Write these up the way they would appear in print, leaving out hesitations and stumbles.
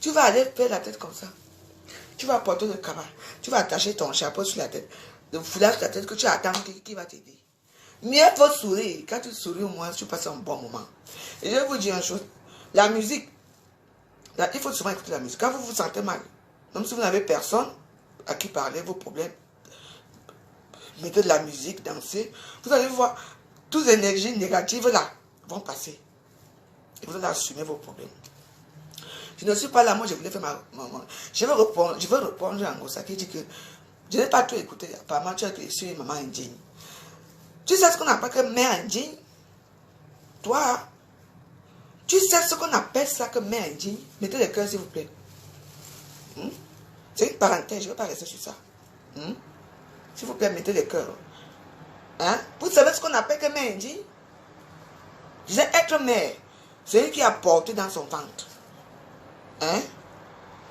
Tu vas aller faire la tête comme ça. Tu vas porter le cabas. Tu vas attacher ton chapeau sur la tête. Le foulard sur la tête que tu attends qui va t'aider. Mieux faut sourire. Quand tu souris au moins, tu passes un bon moment. Et je vais vous dire une chose. La musique, là, il faut souvent écouter la musique. Quand vous vous sentez mal, même si vous n'avez personne à qui parler vos problèmes, mettez de la musique, dansez. Vous allez voir, toutes les énergies négatives là vont passer. Et vous allez assumer vos problèmes. Je ne suis pas là, moi je voulais faire je veux répondre à Ngosa qui dit que je n'ai pas tout écouté. Apparemment, tu as que je suis une maman indigne. Tu sais ce qu'on appelle que mère indigne? Toi, tu sais ce qu'on appelle ça que mère indigne? Mettez le cœur s'il vous plaît. C'est une parenthèse, je ne vais pas rester sur ça. S'il vous plaît, mettez le cœur. Hein? Vous savez ce qu'on appelle que mère indigne? Je disais être mère, c'est lui qui a porté dans son ventre. Hein?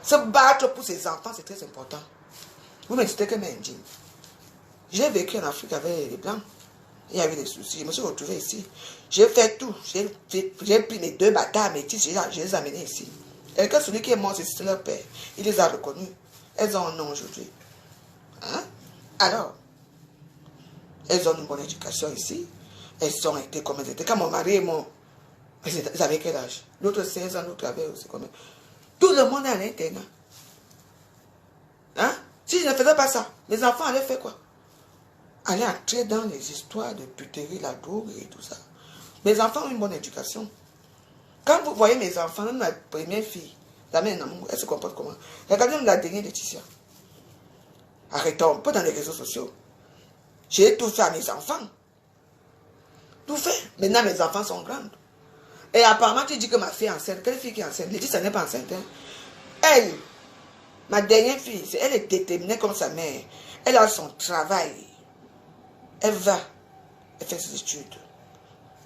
Se battre pour ses enfants, c'est très important. Vous me dites que mère indigne. J'ai vécu en Afrique avec les Blancs. Il y avait des soucis. Je me suis retrouvé ici. J'ai fait tout. J'ai pris mes 2 bâtards, mes petits, je les ai amenés ici. Et que celui qui est mort, c'est leur père. Il les a reconnus. Elles ont un nom aujourd'hui. Hein? Alors, elles ont une bonne éducation ici. Elles ont été comme elles étaient. Quand mon mari est mort, elles avaient quel âge? L'autre 16 ans, l'autre avait aussi combien? Tout le monde est à l'internat. Hein? Si je ne faisais pas ça, mes enfants allaient faire quoi? Aller entrer dans les histoires de puterie, la drogue et tout ça. Mes enfants ont une bonne éducation. Quand vous voyez mes enfants, même ma première fille, la mère Namou, elle se comporte comment? Regardez la dernière Laetitia. Arrêtons un peu dans les réseaux sociaux. J'ai tout fait à mes enfants. Tout fait. Maintenant, mes enfants sont grandes. Et apparemment, tu dis que ma fille est enceinte. Quelle fille qui est enceinte? Laetitia n'est pas enceinte. Hein? Elle, ma dernière fille, elle est déterminée comme sa mère. Elle a son travail. Elle va. Elle fait ses études.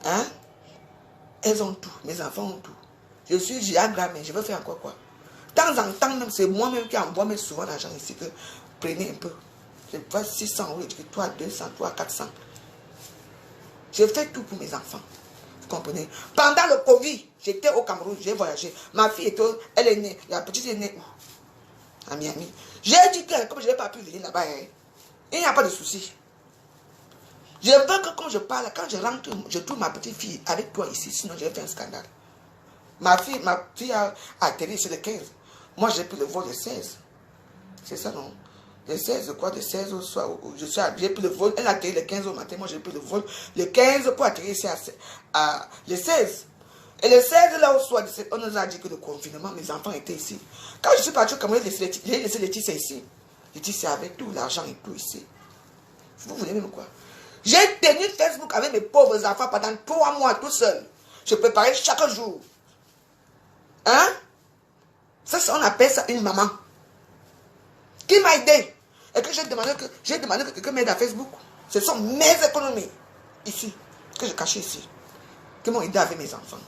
Hein? Elles ont tout. Mes enfants ont tout. J'ai un grand, mais je veux faire encore quoi? De temps en temps, même, c'est moi-même qui envoie mais souvent l'argent ici. Que prenez un peu. Je vois 600 euros, je dis toi 200, toi 400. Je fais tout pour mes enfants. Vous comprenez? Pendant le Covid, j'étais au Cameroun, j'ai voyagé. Ma fille elle est née, la petite est née où? À Miami. J'ai dit que comme je n'ai pas pu venir là-bas, hein, il n'y a pas de souci. Je veux que quand je parle, quand je rentre, je trouve ma petite fille avec toi ici, sinon je vais faire un scandale. Ma fille a atterri sur le 15. Moi, j'ai pris le vol le 16. C'est ça, non? Le 16, quoi, le 16 au soir, j'ai pris le vol, elle a atterri le 15 au matin, moi j'ai pris le vol le 15 pour atterrir ici le 16. Et le 16, là au soir, on nous a dit que le confinement, mes enfants étaient ici. Quand je suis parti au Cameroun, j'ai laissé Laetitia ici. Laetitia avec tout l'argent et tout ici. Vous voulez même quoi? J'ai tenu Facebook avec mes pauvres enfants pendant 3 mois tout seul. Je préparais chaque jour. Hein? Ça, on appelle ça une maman. Qui m'a aidé? Et que j'ai demandé que quelqu'un m'aide à Facebook. Ce sont mes économies. Ici. Que je cachais ici. Qui m'ont aidé avec mes enfants.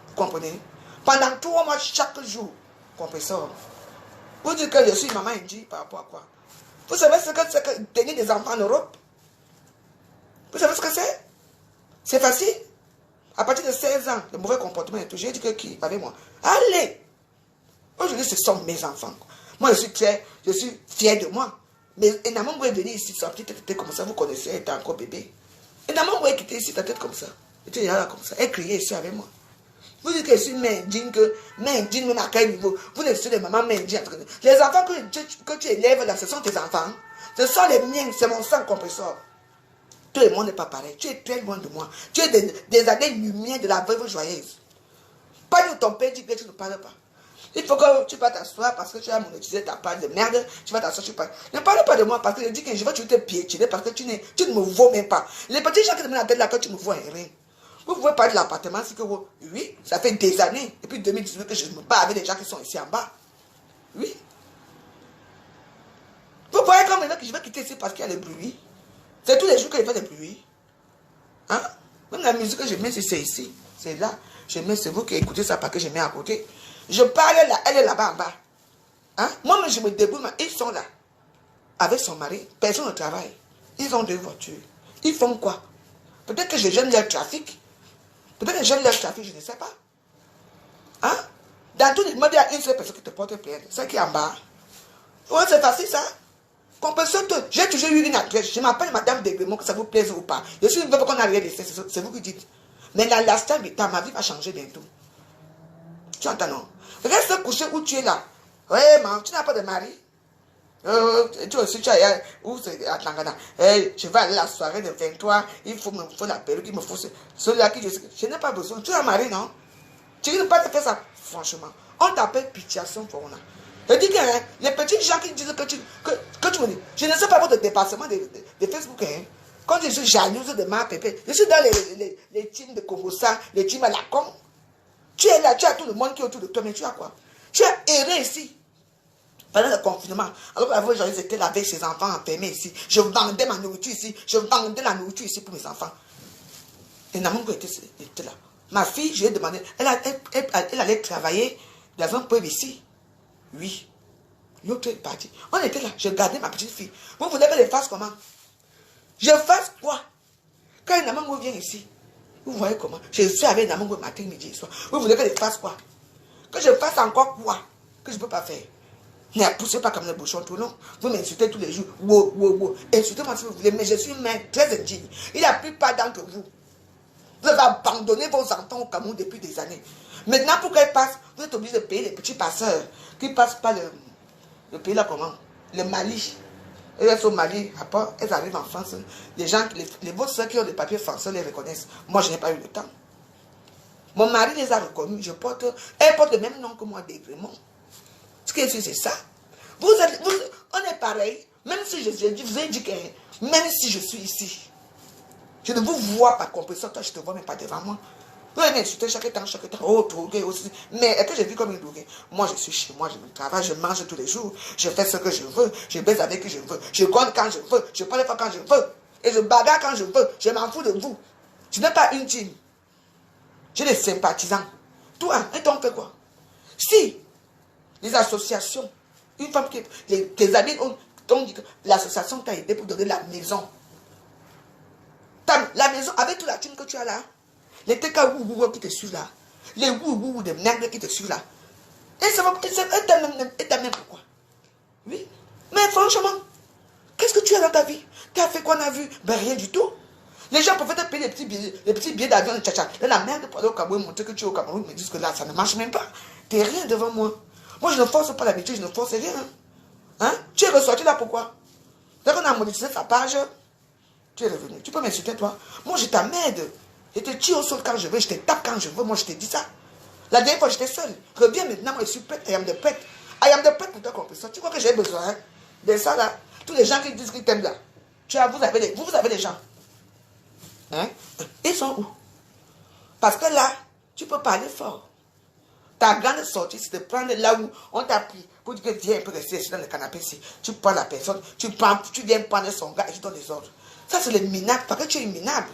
Vous comprenez? Pendant 3 mois chaque jour. Vous comprenez ça? Vous dites que je suis maman indienne par rapport à quoi? Vous savez ce que c'est que tenir des enfants en Europe? Vous savez ce que c'est? C'est facile. À partir de 16 ans, le mauvais comportement et tout, j'ai dit que qui avec moi? Allez! Aujourd'hui, ce sont mes enfants. Moi, je suis fier de moi. Mais Enamon est venu ici, sa petite tête comme ça, vous connaissez, elle était encore bébé. Enamon est quitté ici, ta tête comme ça. Elle était là comme ça, elle criait ici avec moi. Vous dites que je suis mère indigne, même à quel niveau? Vous êtes sur les mamans mère indigne. Les enfants que tu élèves là, ce sont tes enfants. Ce sont les miens, c'est mon sang compresseur. Tout le monde n'est pas pareil. Tu es très loin de moi. Tu es des années-lumière de la veuve joyeuse. Pas de ton père dit que tu ne parles pas. Il faut que tu vas t'asseoir parce que tu as monétisé ta part de merde. Tu vas t'asseoir, tu parles. Ne parle pas de moi parce que je dis que je vais te piétiner parce que tu ne me vaux même pas. Les petits gens qui te mettent la tête là que tu me vois rien. Vous pouvez parler de l'appartement, c'est que vous, oui, ça fait des années. Depuis 2018 que je me bats avec les gens qui sont ici en bas. Oui. Vous voyez comme maintenant que je vais quitter ici parce qu'il y a le bruit. C'est tous les jours que je fais des bruits. Hein? Même la musique que je mets, c'est ici. C'est là. Je mets, c'est vous qui écoutez ça parce que je mets à côté. Je parle là, elle est là-bas en bas. Hein? Moi, je me débrouille, mais ils sont là. Avec son mari. Personne ne travaille. Ils ont 2 voitures. Ils font quoi? Peut-être que je gêne leur trafic. Peut-être que je gêne leur trafic, je ne sais pas. Hein? Dans tout le monde, il y a une seule personne qui te porte plainte. C'est qui est en bas. Ouais, c'est facile ça. Compensation, j'ai toujours eu une adresse. Je m'appelle Madame Degremont, que ça vous plaise ou pas. Je suis une veuve qu'on a rien laissé, c'est vous qui dites. Mais dans l'instant, ma vie va changer bientôt. Tu entends, non? Reste couché où tu es là. Ouais, maman, tu n'as pas de mari. Tu aussi, tu as où c'est à Tangana. Je vais aller à la soirée de 23. Il faut la perruque, il me faut celui-là qui je n'ai pas besoin. Tu as un mari, non? Tu ne peux pas te faire ça. Franchement, on t'appelle pitiation pour on a. Je dis que les petits gens qui disent que tu me dis, je ne sais pas votre dépassement de Facebook. Hein. Quand je suis jalouse de ma pépé, je suis dans les teams de Congossa, les teams à la con. Tu es là, tu as tout le monde qui est autour de toi, mais tu as quoi? Tu as erré ici. Pendant le confinement, alors que la fois, j'étais là avec ses enfants enfermés ici. Je vendais ma nourriture ici. Je vendais la nourriture ici pour mes enfants. Et Namongo était là. Ma fille, je lui ai demandé, elle allait travailler dans un pub ici. Oui. L'autre est parti. On était là, je gardais ma petite fille. Vous voulez que je fasse comment? Je fasse quoi? Quand Namongo vient ici, vous voyez comment? Je suis avec Namongo matin, midi et soir. Vous voulez que je fasse quoi? Que je fasse encore quoi? Que je ne peux pas faire? Ne poussez pas comme le bouchon tout long. Vous m'insultez tous les jours. Wow. Insultez-moi si vous voulez, mais je suis très indigne. Il n'y a plus pas d'entre vous. Vous avez abandonné vos enfants au Cameroun depuis des années. Maintenant, pour qu'elles passent, vous êtes obligé de payer les petits passeurs qui passent par le pays là comment? Le Mali. Elles sont au Mali, après, elles arrivent en France. Les gens, les vôtres soeurs qui ont des papiers français les reconnaissent. Moi, je n'ai pas eu le temps. Mon mari les a reconnus. Elle porte le même nom que moi, Degremont. Ce qui est sûr, c'est ça. On est pareil. Même si je vous ai dit que même si je suis ici, je ne vous vois pas comprendre ça. Toi, je ne te vois même pas devant moi. Vous m'insultez chaque temps. Oh, drogué aussi. Mais est-ce que je vis comme une droguée? Moi, je suis chez moi, je me travaille, je mange tous les jours. Je fais ce que je veux. Je baise avec qui je veux. Je compte quand je veux. Je parle pas quand je veux. Et je bagarre quand je veux. Je m'en fous de vous. Tu n'es pas une team. J'ai des sympathisants. Toi, et t'en fais quoi? Si les associations, une femme qui... Tes amis ont dit que l'association t'a aidé pour donner la maison. La maison, avec toute la team que tu as là, les TK qui te suivent là, les de merde qui te suivent là, et t'as même pourquoi? Oui. Mais franchement, qu'est-ce que tu as dans ta vie? Tu as fait quoi on a vu? Ben rien du tout. Les gens peuvent te payer les petits billets d'avion de tcha-tcha. La merde pour aller au Cameroun, montrer que tu es au Cameroun, me disent que là, ça ne marche même pas. Tu n'es rien devant moi. Moi, je ne force pas l'habitude, je ne force rien. Hein? Tu es ressorti là pourquoi? Dès qu'on a monétisé ta page, tu es revenu. Tu peux m'insulter toi? Moi, je t'emmerde. Je te tire au sol quand je veux, je te tape quand je veux. Moi, je te dis ça. La dernière fois, j'étais seul. Reviens maintenant, moi, je suis prête. I am the prête. I am the prête pour te comprendre ça. Tu crois que j'ai besoin de ça là? Tous les gens qui disent qu'ils t'aiment là. Vous avez des gens. Hein? Ils sont où? Parce que là, tu peux parler fort. Ta grande sortie, c'est de prendre là où on t'a pris pour dire que viens un peu rester dans le canapé ici. Tu prends la personne, tu viens prendre son gars et tu donnes les ordres. Ça, c'est le minable, parce que tu es minable.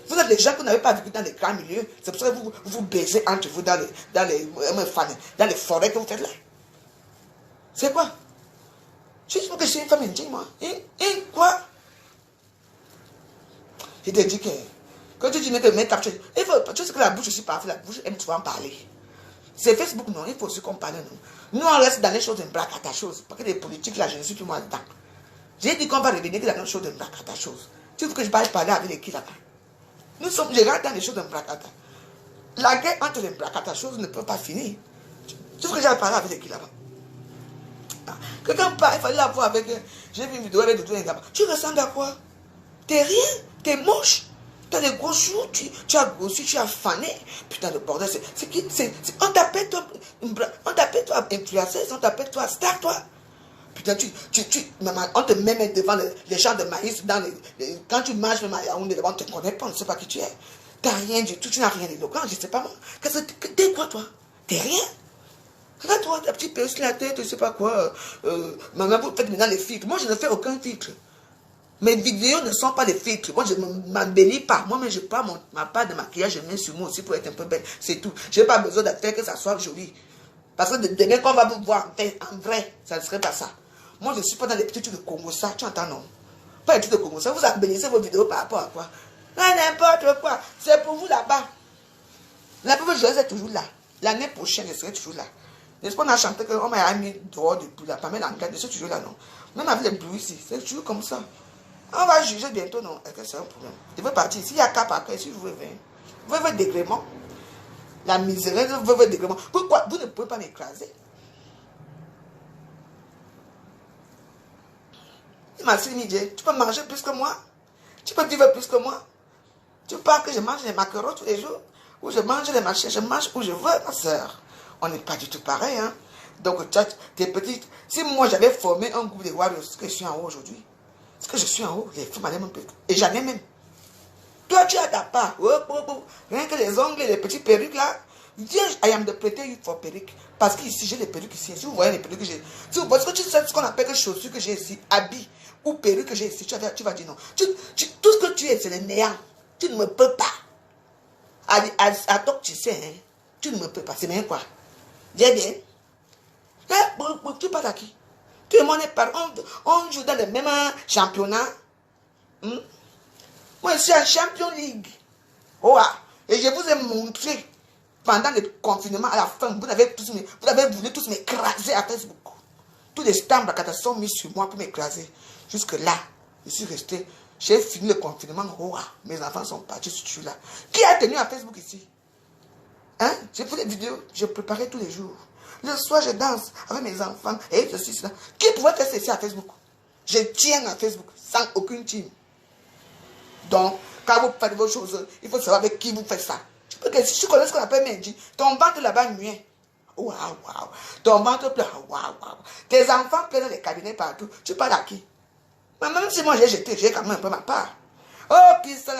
Vous êtes des gens que n'avez pas vécu dans les grands milieux. C'est pour ça que vous baisez entre vous dans les forêts que vous faites là. C'est quoi? Tu dis que je suis une femme indigne, moi. Et quoi? Je te dis que quand tu dis que mes captures, il faut, tu sais que la bouche aussi parfois, la bouche aime souvent parler. C'est Facebook, non, il faut aussi qu'on parle, nous. Nous, on reste dans les choses de bracata chose. Parce que les politiques, là, je ne suis plus moi dedans. J'ai dit qu'on va revenir dans les choses de bracata chose. Tu veux que je parle avec les qui là-bas? Nous sommes, je rentre dans les choses de bracata. La guerre entre les bracata choses ne peut pas finir. Tu veux que j'aille parler avec les qui là-bas? Quelqu'un parle, il fallait la voir avec. J'ai vu une vidéo avec Doudou là-bas. Tu ressembles à quoi? T'es rien, t'es moche. Tu as des gros jours, tu as grossi, tu as fané. Putain de bordel, on t'appelle toi influenceuse, on t'appelle toi star, toi. Putain, on te met devant les champs de maïs, quand tu manges même à Yaoundé, on ne te connaît pas, on ne sait pas qui tu es. Tu n'as rien du tout, tu n'as rien d'éloquent, je ne sais pas moi. T'es quoi toi? T'es rien? Regarde-toi, ta petite perruque sur la tête, je ne sais pas quoi. Maman, vous faites maintenant les filtres. Moi, je ne fais aucun filtre. Mes vidéos ne sont pas des filtres. Moi, je ne m'embellis pas. Moi-même, je prends ma part de maquillage, je mets sur moi aussi pour être un peu belle. C'est tout. Je n'ai pas besoin de faire que ça soit joli. Parce que demain, quand on va vous voir en vrai, ça ne serait pas ça. Moi, je ne suis pas dans les petits trucs de Congo, ça. Tu entends, non? Pas les trucs de Congo, ça. Vous embellissez vos vidéos par rapport à quoi? N'importe quoi. C'est pour vous là-bas. La pauvre joueuse est toujours là. L'année prochaine, je serai toujours là. N'est-ce pas, on a chanté qu'on m'a mis dehors depuis là, pas mal en garde, c'est toujours là, non. Même avec les bruits ici, c'est toujours comme ça. On va juger bientôt, non. Est-ce que c'est un problème? Je veux partir. S'il y a cap après, si vous voulez, vous voulez dégrèvement. La misère, vous voulez dégrèvement. Pourquoi vous ne pouvez pas m'écraser? Il m'a dit, tu peux manger plus que moi? Tu peux vivre plus que moi? Tu parles que je mange les macarons tous les jours? Ou je mange les machins, je mange où je veux, ma soeur. On n'est pas du tout pareil, hein. Donc, t'es petite. Si moi, j'avais formé un groupe de warriors, ce que je suis en haut aujourd'hui, ce que je suis en haut, les femmes allaient un peu. Et j'en ai même. Toi, tu as ta part. Rien que les ongles et les petites perruques là. Viens, I am the prêter you for perruque. Parce qu'ici, j'ai les perruques ici. Si vous voyez les perruques que j'ai. Si vous voyez tu sais ce qu'on appelle les chaussures que j'ai ici, habits ou perruques que j'ai ici, tu vas dire non. Tout ce que tu es, c'est le néant. Tu ne me peux pas. À toi que tu sais, hein, tu ne me peux pas. C'est même quoi? Dis bien. Tu parles à qui? Tout le monde est par. On joue dans le même championnat. Moi, je suis en Champions League. Oh, et je vous ai montré pendant le confinement, à la fin, vous avez voulu tous m'écraser à Facebook. Tous les stamps sont mis sur moi pour m'écraser. Jusque-là, je suis resté. J'ai fini le confinement. Oh, mes enfants sont partis sur celui-là. Qui a tenu à Facebook ici? Hein? J'ai fait des vidéos, je préparais tous les jours. Le soir, je danse avec mes enfants et ceci, cela. Qui pouvait faire ceci à Facebook? Je tiens à Facebook sans aucune team. Donc, quand vous faites vos choses, il faut savoir avec qui vous faites ça. Parce que si tu connais ce qu'on appelle Mendy, ton ventre là-bas nuit. Waouh, waouh. Ton ventre pleure. Waouh, waouh. Tes enfants pleurent dans les cabinets partout. Tu parles à qui? Mais même si moi j'ai jeté, j'ai quand même un peu ma part. Oh, Christelle,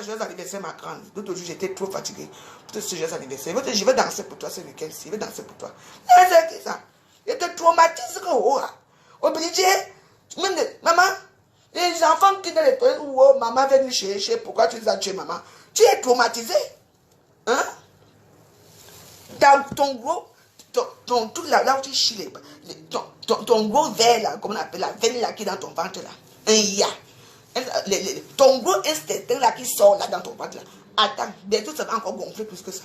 joyeux anniversaire, ma grande. L'autre jour, j'étais trop fatigué. Pour ce joyeux anniversaire. Je vais danser pour toi ce week-end. Je vais danser pour toi. C'est qui ça? Je te traumatise. Obligé. Maman, les enfants qui dans les pays où maman vient nous chercher, pourquoi tu les as tués, maman? Tu es traumatisé. Hein? Dans ton gros, tout là où tu chies, ton gros verre là, comme on appelle la veine là qui est dans ton ventre là. Un ya. Ton gros intestin là qui sort là dans ton ventre là. Attends, bientôt ça va encore gonfler plus que ça.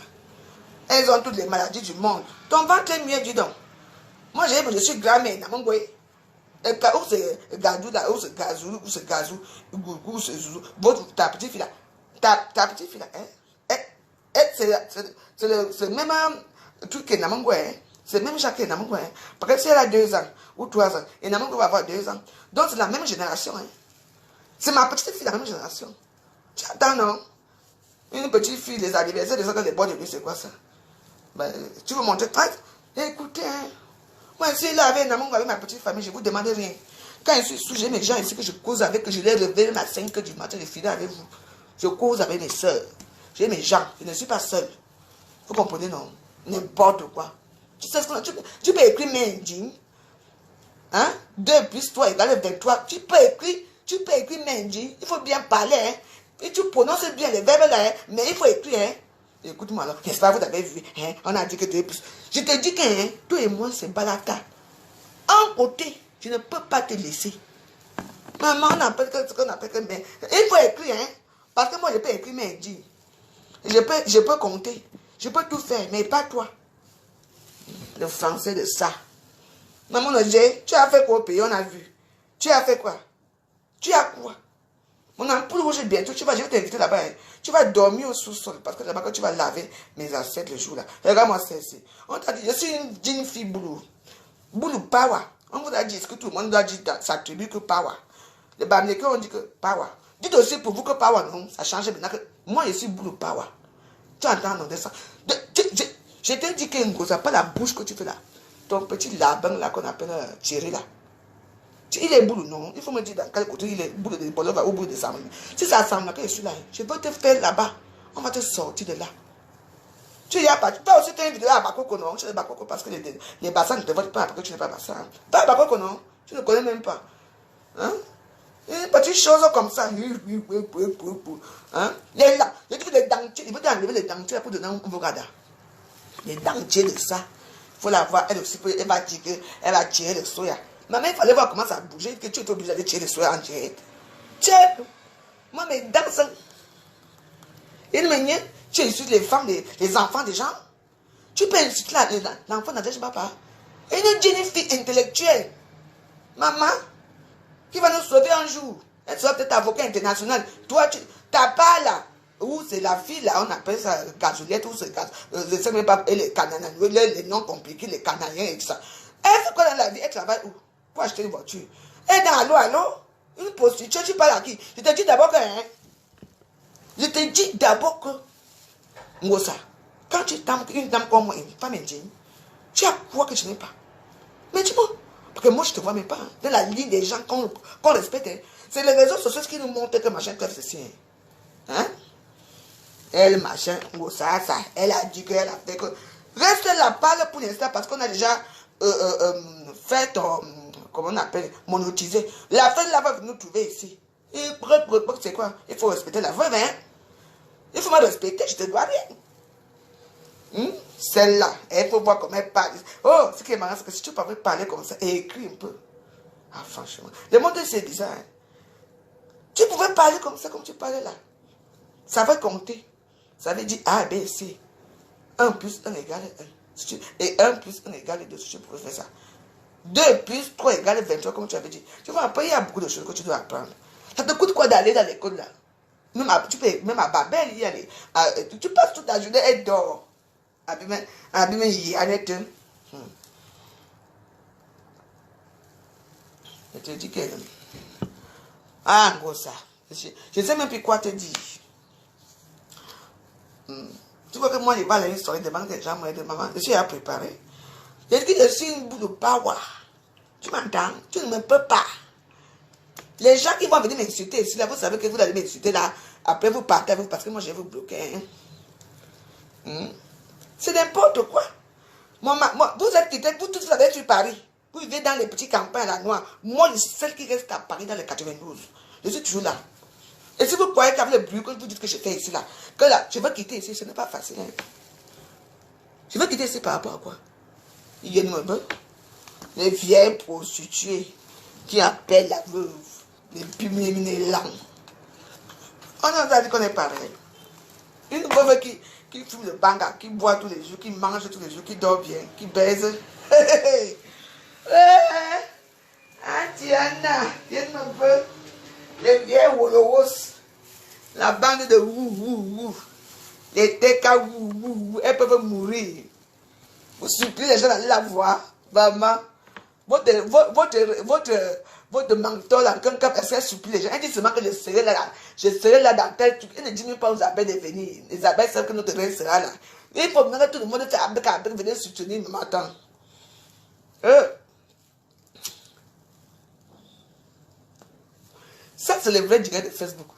Elles ont toutes les maladies du monde. Ton ventre est mieux, dis donc. Moi je suis grand-mère, dans mon goût. Où c'est Gadou là, où c'est Gazou, où c'est Gazou, où c'est Zouzou. Ta petite fille là. Ta petite fille là, hein? C'est le même truc que Namango, hein? C'est le même Jacques que Namango, hein? Parce que si elle a 2 ans ou 3 ans, et Namango va avoir 2 ans. Donc c'est la même génération, hein? C'est ma petite fille, la même génération. Tu attends, non? Une petite fille, les anniversaires, les autres, les bois de nuit, c'est quoi ça? Ben, tu veux montrer? Écoutez, hein? Moi, si là, avec Namango, avec ma petite famille, je ne vous demande rien. Quand je suis sous, j'ai mes gens ici que je cause avec, que je les réveille à 5 h du matin, je finis avec vous. Je cause avec mes soeurs. J'ai mes gens, je ne suis pas seul. Vous comprenez, non? N'importe quoi. Tu sais ce qu'on a? Tu peux écrire Mendy. Hein? 2 plus 3 égale 23. Tu peux écrire Mendy. Il faut bien parler, hein? Et tu prononces bien les verbes là, hein? Mais il faut écrire, hein? Écoute-moi alors, n'est-ce pas, vous avez vu, hein? On a dit que 2 plus. Je te dis que, hein, toi et moi, c'est balaka. En côté, je ne peux pas te laisser. Maman, on appelle ce qu'on appelle que mais il faut écrire, hein? Parce que moi, je peux écrire Mendy. Je peux compter. Je peux tout faire, mais pas toi. Le français de ça. Maman, tu as fait quoi au pays? On a vu. Tu as fait quoi? Tu as quoi? Mon ampoule rouge bientôt. Je vais t'inviter là-bas. Hein. Tu vas dormir au sous-sol. Parce que là-bas, quand tu vas laver mes assiettes le jour là. Regarde-moi ça ici. On t'a dit, je suis une jeune fille boulou. Boulou power. On vous a dit, est-ce que tout le monde doit dire s'attribuer que power? Les Bamileke, on dit que power. Dites aussi pour vous que power, non, ça change maintenant que moi, je suis boulou power. Tu entends, non, de ça. Je t'ai dit qu'il ne pas la bouche que tu fais là. Ton petit labin là qu'on appelle Thierry là. Il est boulot, non? Il faut me dire dans quel côté il est boulot de Bolova ou boulot de Samuel. Si ça semble que je suis là, je peux te faire là-bas. On va te sortir de là. Tu y as pas. Tu peux aussi faire une vidéo à Bakoko, non? Tu es Bakoko parce que les bassins ne te votent pas parce que tu n'es pas bassin. Pas Bakoko, non? Tu ne connais même pas. Hein? Une petite chose comme ça. Hein? Les dentiers. Il veut enlever les dentiers pour donner un vogada. Les dentiers de ça. Il faut la voir. Elle aussi, elle va dire qu'elle va tirer le soya. Maman, il fallait voir comment ça bougeait, que tu es obligé de tirer le soya en direct. Tiens, moi, mes dents sont. Une manière, tu insultes les femmes, les enfants des gens. Tu peux insulter l'enfant n'adresse pas. Une jeune fille intellectuelle. Maman, qui va nous sauver un jour. Elle sera peut-être avocat international. Toi, ta part là, où c'est la fille là, on appelle ça gazolette, ou c'est je ne sais même pas, et les Canadiens, les noms compliqués, les Canadiens et tout ça. Elle fait quoi dans la vie? Elle travaille où? Pour acheter une voiture. Elle est dans allô, allô? Une prostituée, tu parles à qui? Je te dis d'abord que, je te dis d'abord que, Ngosa, quand tu t'aimes une dame comme moi, une femme indienne, tu as quoi que je n'ai pas? Mais dis-moi, parce que moi je ne te vois même pas. Dans la ligne des gens qu'on respecte, c'est les réseaux sociaux qui nous montrent que machin peut ceci. Hein? Elle, machin, ça, elle a dit qu'elle a fait que. Reste la parle pour l'instant parce qu'on a déjà fait, comment on appelle, monétiser. La fin de la va nous trouver ici. Et c'est quoi? Il faut respecter la veuve, hein? Il faut me respecter, je te dois rien. Celle-là, il faut voir comment elle parle. Oh, ce qui est marrant, c'est que si tu peux parler comme ça, et écris un peu. Ah, franchement. Le monde, c'est bizarre. Hein? Tu pouvais parler comme ça, comme tu parlais là. Ça va compter. Ça veut dire A, B, C. 1 plus 1 égale 1. Et 1 plus 1 égale 2, si tu pouvais faire ça. 2 plus 3 égale 23, comme tu avais dit. Tu vois, après, il y a beaucoup de choses que tu dois apprendre. Ça te coûte quoi d'aller dans l'école là? Tu peux même à Babel y aller. Tu passes toute la journée et dors. Abîme y arrête. Je te dis que... Ah, gros ça. Je ne sais même plus quoi te dire. Tu vois que moi, je vais aller sur les banques des gens, moi, de maman. Je suis à préparer. Je dis que je suis une boule de power. Tu m'entends? Tu ne me peux pas. Les gens qui vont venir m'insulter ici, là, vous savez que vous allez m'insulter là. Après, vous partez parce que moi, je vais vous bloquer. Hein? C'est n'importe quoi. Vous êtes quittés, vous tous vous avez sur Paris. Vous vivez dans les petits campagnes à la noire. Moi, je suis celle qui reste à Paris dans les 92. Je suis toujours là. Et si vous croyez qu'avec le bruit que vous dites que je fais ici, là, que là, je veux quitter ici, ce n'est pas facile. Hein. Je veux quitter ici par rapport à quoi? Il y a les vieilles prostituées qui appellent la veuve, les pimés lents. On a dit qu'on est pareil. Une veuve qui fume le banga, qui boit tous les jours, qui mange tous les jours, qui dort bien, qui baise. Ah, Tiana, viens me veut. Les vieilles Wolowos, la bande de wou, les Teka wou, elles peuvent mourir. Vous suppliez les gens d'aller la voir, maman. Votre mentor là, quand elle supplie les gens, elle dit seulement que je serai là dans tel truc. Elle ne dit même pas aux abeilles de venir. Les abeilles savent que notre reine sera là. Il faut maintenant que tout le monde venir soutenir maman. Attends. Ça, c'est le vrai direct de Facebook.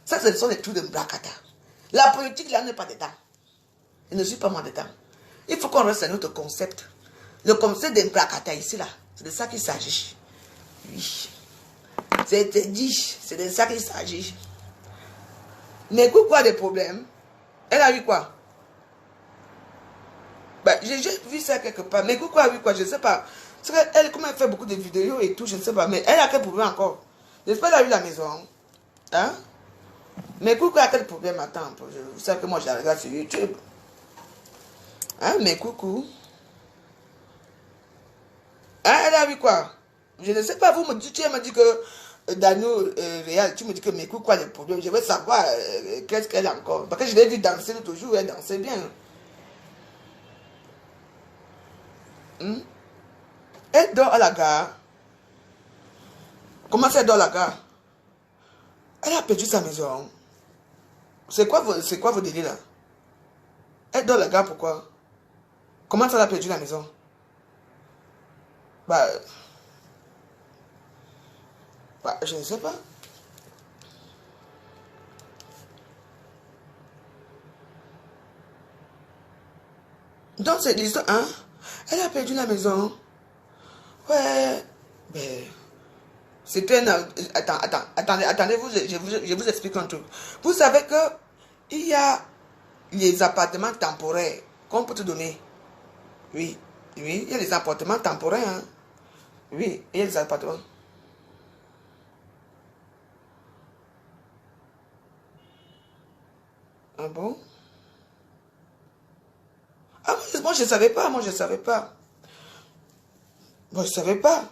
Ça, ce sont les trucs de Mbrakata. La politique, là, n'est pas dedans. Je ne suis pas moi dedans. Il faut qu'on reste à notre concept. Le concept de Mbrakata ici, là, c'est de ça qu'il s'agit. Oui. C'est dit, c'est de ça qu'il s'agit. Mais quoi des problèmes? Elle a eu quoi? Ben, j'ai vu ça quelque part. Mais quoi a eu quoi? Je ne sais pas. Elle, comme elle fait beaucoup de vidéos et tout, je ne sais pas. Mais elle a quel problème encore? J'espère qu'elle a eu la maison. Hein? Mais coucou a quel problème? Attends, vous savez que moi je la regarde sur YouTube. Hein? Mais coucou. Hein? Elle a vu quoi? Je ne sais pas, vous me dites, tu me dis que Daniel Réal, tu me dis que mais coucou a des problèmes. Je veux savoir qu'est-ce qu'elle a encore. Parce que je l'ai vu danser l'autre jour, elle dansait bien. Elle dort à la gare. Comment ça, elle dort à la gare? Elle a perdu sa maison. C'est quoi vos délires là? Elle dort à la gare, pourquoi? Comment ça, elle a perdu la maison? Bah, je ne sais pas. Donc, c'est l'histoire, hein? Elle a perdu la maison. Ouais. Ben, c'était un... Attendez, je vous explique un truc. Vous savez que il y a les appartements temporaires qu'on peut te donner. Oui, oui, il y a les appartements temporaires. Hein? Oui, il y a les appartements. Ah bon? Ah, moi, je ne savais pas, moi, je ne savais pas. Bon, je ne savais pas.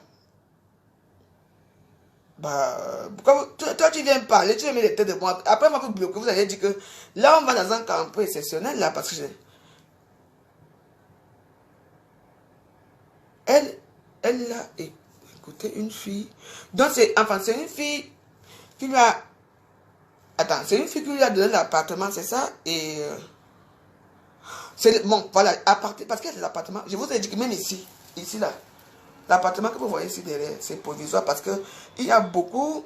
Bah, pourquoi toi, tu viens parler, tu viens mettre les têtes de moi. Après, moi, vous bloquez, vous allez dire que là, on va dans un cas un peu exceptionnel, là, parce que elle, elle a écouté une fille. Donc, c'est une fille qui lui a. Attends, c'est une fille qui lui a donné l'appartement, c'est ça? Et. Bon, voilà, parce qu'il y a des appartements. Je vous ai dit que même ici, là, l'appartement que vous voyez ici derrière, c'est provisoire parce que il y a beaucoup.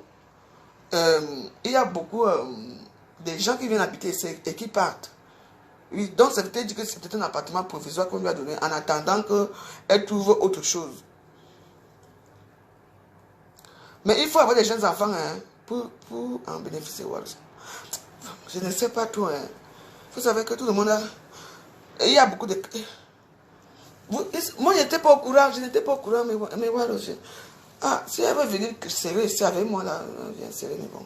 Il y a beaucoup de gens qui viennent habiter ici et qui partent. Oui, donc ça veut dire que c'est peut-être un appartement provisoire qu'on lui a donné en attendant qu'elle trouve autre chose. Mais il faut avoir des jeunes enfants hein, pour en bénéficier. Je ne sais pas tout. Hein. Vous savez que tout le monde a... Il y a beaucoup de... Moi, je n'étais pas au courant. Mais voilà. Ah, si elle veut venir serrer ici avec moi, là, viens serrer, mais bon.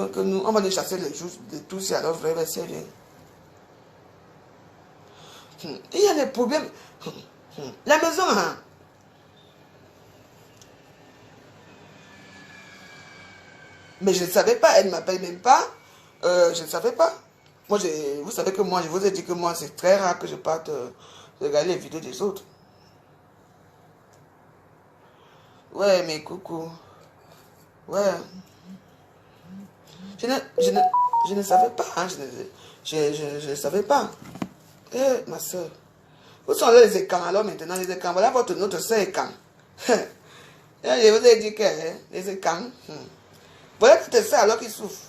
Que nous, on va nous chasser les jours de tous, et alors vraiment, c'est bien. Il y a des problèmes. La maison, hein. Mais je ne savais pas, elle ne m'appelle même pas. Je ne savais pas. Moi, vous savez que moi, je vous ai dit que moi, c'est très rare que je parte regarder les vidéos des autres. Ouais, mais coucou. Ouais. Je ne savais pas. Hein, je ne savais pas. Eh, ma soeur. Où sont les écrans alors maintenant, les écrans? Voilà notre soeur écran. Je vous ai dit que les écrans. Voilà que c'est ça alors qu'il souffre.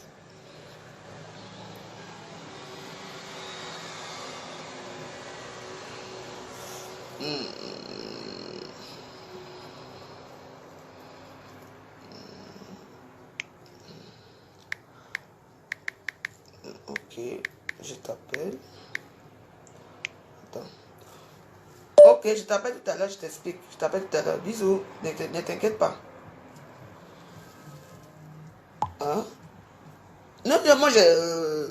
Ok, je t'appelle. Attends. Ok, je t'appelle tout à l'heure, je t'explique. Je t'appelle tout à l'heure. Bisous, ne t'inquiète pas. Hein? Non, moi, je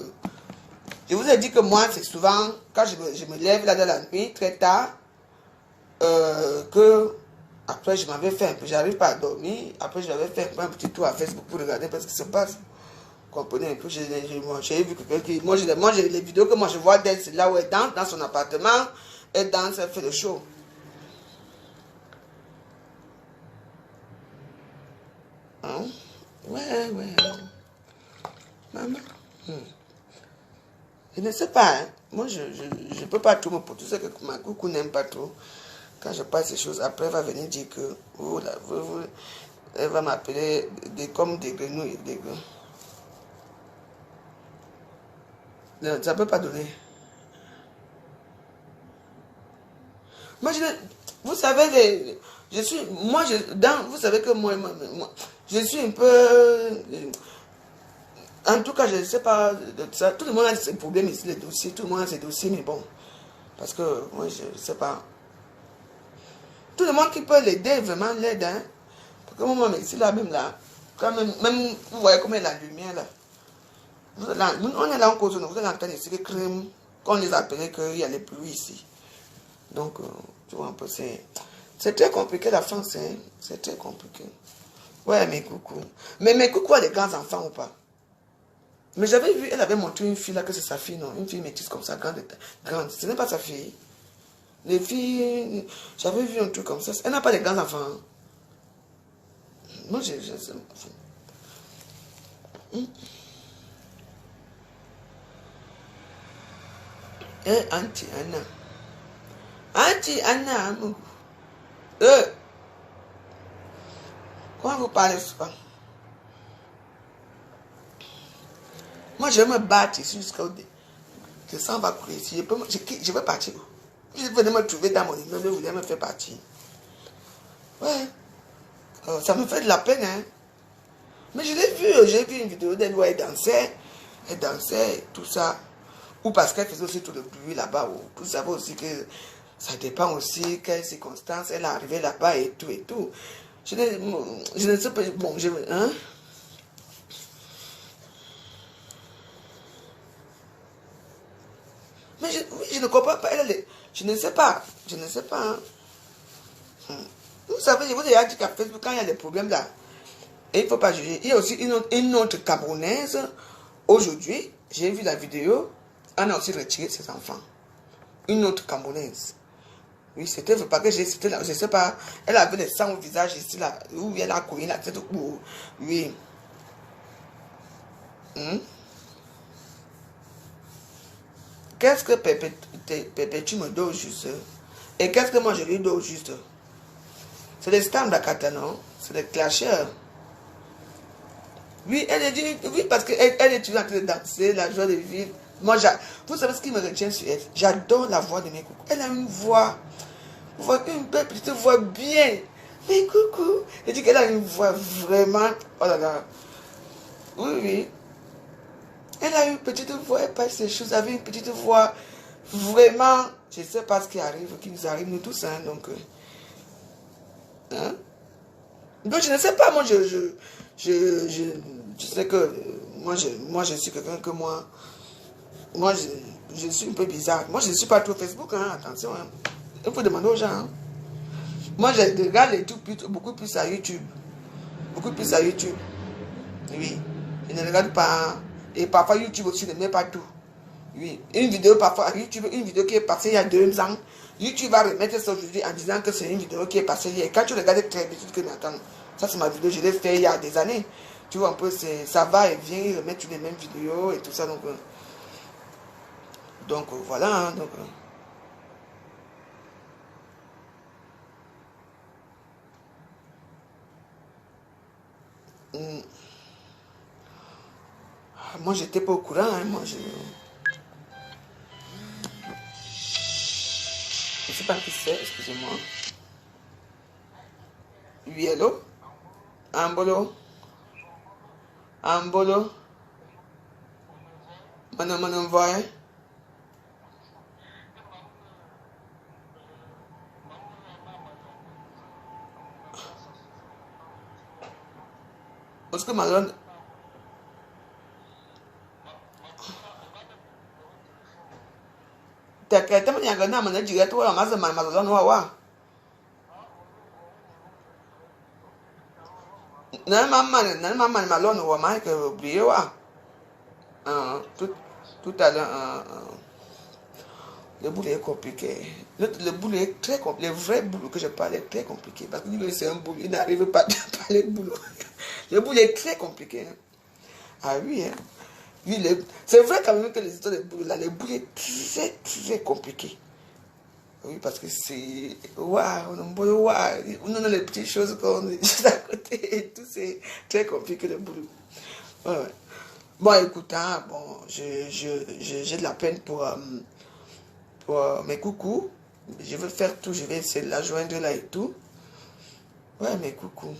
vous ai dit que moi, c'est souvent, quand je me lève là dans la nuit, très tard, que après, je m'avais fait un peu, j'arrive pas à dormir. Après, j'avais fait un petit tour à Facebook pour regarder ce qui se passe. Vous comprenez un peu, j'ai vu que quelqu'un, moi, j'ai les vidéos que moi je vois d'elle, c'est là où elle danse, dans son appartement, elle danse, elle fait le show. Hein? Ouais. Maman. Je ne sais pas, hein. Moi, je ne peux pas tout me pour tout ce que ma coucou n'aime pas trop. Quand je passe ces choses, après, elle va venir dire que, oh là, elle va m'appeler comme des grenouilles. Non, ça ne peut pas donner. Moi, vous savez, vous savez que moi, je suis un peu... En tout cas, je ne sais pas de ça. Tout le monde a ses problèmes ici, les dossiers. Tout le monde a ses dossiers, mais bon. Parce que moi, je ne sais pas. Tout le monde qui peut l'aider, vraiment l'aide. Hein? Parce que moi, ici, là, même là, quand même, vous voyez comment il y a la lumière là. On est là en cause, vous allez entendre ici les crimes, qu'on les appelait qu'il y a les pluies ici. Donc, tu vois un peu, c'est très compliqué la France, hein? C'est très compliqué. Ouais, mais coucou. Mais mes coucou a des grands enfants ou pas? Mais j'avais vu, elle avait montré une fille là, que c'est sa fille, non? Une fille métisse comme ça, grande. Ce n'est pas sa fille. Les filles, j'avais vu un truc comme ça. Elle n'a pas de grands enfants. Moi, je sais. Auntie Anna. Auntie Anna. Comment vous parlez souvent? Moi, je vais me battre ici jusqu'au dé. Le sang va couler ici. Je vais partir. Je venais me trouver dans mon immeuble, vous voulez me faire partir. Ouais. Ça me fait de la peine, hein. Mais je l'ai vu, j'ai vu une vidéo d'elle où elle dansait. Elle dansait, tout ça. Ou parce qu'elle faisait aussi tout le bruit là-bas. Vous savez aussi que ça dépend aussi quelles circonstances elle est arrivée là-bas et tout et tout. Je ne sais pas. Bon, hein? Mais je ne comprends pas. Je ne sais pas. Je ne sais pas. Hein. Vous savez, je vous ai déjà dit qu'à Facebook, quand il y a des problèmes là, et il ne faut pas juger. Il y a aussi une autre Camerounaise. Aujourd'hui, j'ai vu la vidéo, on a aussi retiré ses enfants. Une autre Camerounaise. Oui, c'était pas que c'était là, je sais pas, elle avait des sangs au visage ici là, où elle a couru la tête au bout. Oui. Qu'est-ce que Pépé, tu me donnes juste? Et qu'est-ce que moi je lui donne juste? C'est des stars d'Akata, non? C'est des clasheurs. Oui, elle dit, oui, parce qu'elle est toujours en train de danser, la joie de vivre. Moi, vous savez ce qui me retient sur elle? J'adore la voix de mes coucous. Elle a une voix, une belle petite voix bien. Mais coucou, elle dit qu'elle a une voix vraiment, oh là là. Oui, oui. Elle a une petite voix, elle passe ses choses avec une petite voix vraiment, je ne sais pas ce qui nous arrive, nous tous, hein, donc. Hein? Donc, je ne sais pas, moi, je sais que moi, je suis quelqu'un que moi, je suis un peu bizarre. Moi, je ne suis pas trop Facebook, hein, attention. Hein. Il faut demander aux gens. Hein. Moi, je regarde les trucs beaucoup plus à YouTube. Beaucoup plus à YouTube. Oui. Je ne regarde pas. Et parfois, YouTube aussi ne met pas tout. Oui. Une vidéo, parfois, à YouTube, une vidéo qui est passée il y a 2 ans. YouTube va remettre ça aujourd'hui en disant que c'est une vidéo qui est passée hier. Quand tu regardes très bien, tu te dis que, mais attends, ça c'est ma vidéo, je l'ai fait il y a des années. Tu vois un peu, ça va et vient, ils remettent les mêmes vidéos et tout ça. Donc voilà. Hein, donc, moi, j'étais pas au courant. Hein, moi, je ne sais pas qui c'est, excusez-moi. Oui, hello? Ambolo? Ambolo? Manon voye? Parce que Malone... T'as tellement yanga na mana jiga toi maza Malone wa. Na maman Malone wa ma que oublié wa. Tout à l'heure, le boulot est compliqué. Le boulot est très compliqué. Le vrai boulot que je parle est très compliqué. Parce que c'est un boulot, il n'arrive pas à parler de boulot. Le boulot est très compliqué. Hein. Ah oui, hein. Oui, c'est vrai quand même que les histoires de boulot, là, le boulot est très, très compliqué. Oui, parce que c'est... Waouh, on a les petites choses qu'on est juste à côté et tout, c'est très compliqué le boulot. Ouais, ouais. Bon, écoute, hein, bon, j'ai de la peine pour mes coucous. Je veux faire tout, je vais essayer de la joindre là et tout. Ouais, mes coucous.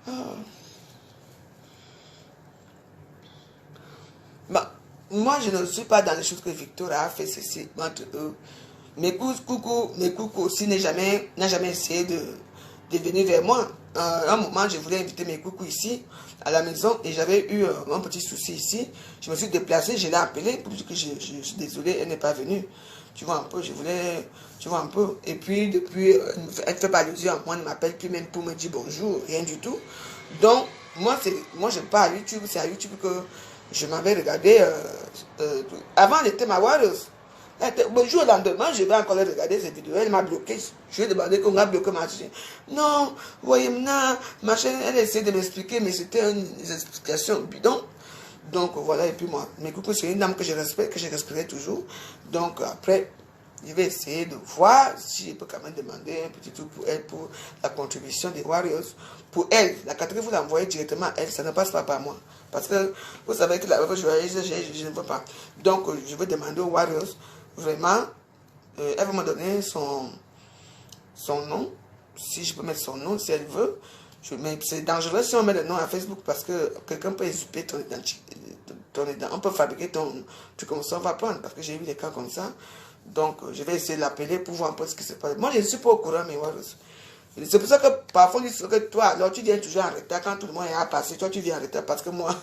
Ah. Bah, moi, je ne suis pas dans les choses que Victor a fait, ceci, entre eux. Mes coucous aussi n'a jamais essayé de venir vers moi. À un moment, je voulais inviter mes coucous ici, à la maison, et j'avais eu un petit souci ici. Je me suis déplacé, je l'ai appelé pour dire que je suis désolé, elle n'est pas venue. Tu vois un peu, je voulais, tu vois un peu. Et puis, depuis, elle ne fait pas allusion à moi, elle ne m'appelle plus même pour me dire bonjour, rien du tout. Donc, moi, je pars à YouTube, c'est à YouTube que je m'avais regardé. Avant, elle était ma Warriors. Bonjour, le lendemain, je vais encore regarder cette vidéo. Elle m'a bloqué. Je lui ai demandé qu'on a bloqué ma chaîne. Non, voyez, ma chaîne, elle essaie de m'expliquer, mais c'était une explication bidon. Donc voilà, et puis moi, mes coucous, c'est une dame que je respecte, que je respecterai toujours. Donc après, je vais essayer de voir si je peux quand même demander un petit truc pour elle, pour la contribution des Warriors. Pour elle, la catégorie, vous l'envoyez directement à elle, ça ne passe pas par moi. Parce que vous savez que la je ne veux pas. Donc je vais demander aux Warriors, vraiment, elle va me donner son nom, si je peux mettre son nom, si elle veut. Mais c'est dangereux si on met le nom à Facebook parce que quelqu'un peut usurper ton identité. On peut fabriquer ton truc comme ça, on va prendre parce que j'ai eu des cas comme ça. Donc, je vais essayer de l'appeler pour voir un peu ce qui se passe. Moi, je ne suis pas au courant, mais voilà. C'est pour ça que parfois, on dit que toi, alors tu viens toujours en retard quand tout le monde est à passer. Toi, tu viens en retard parce que moi.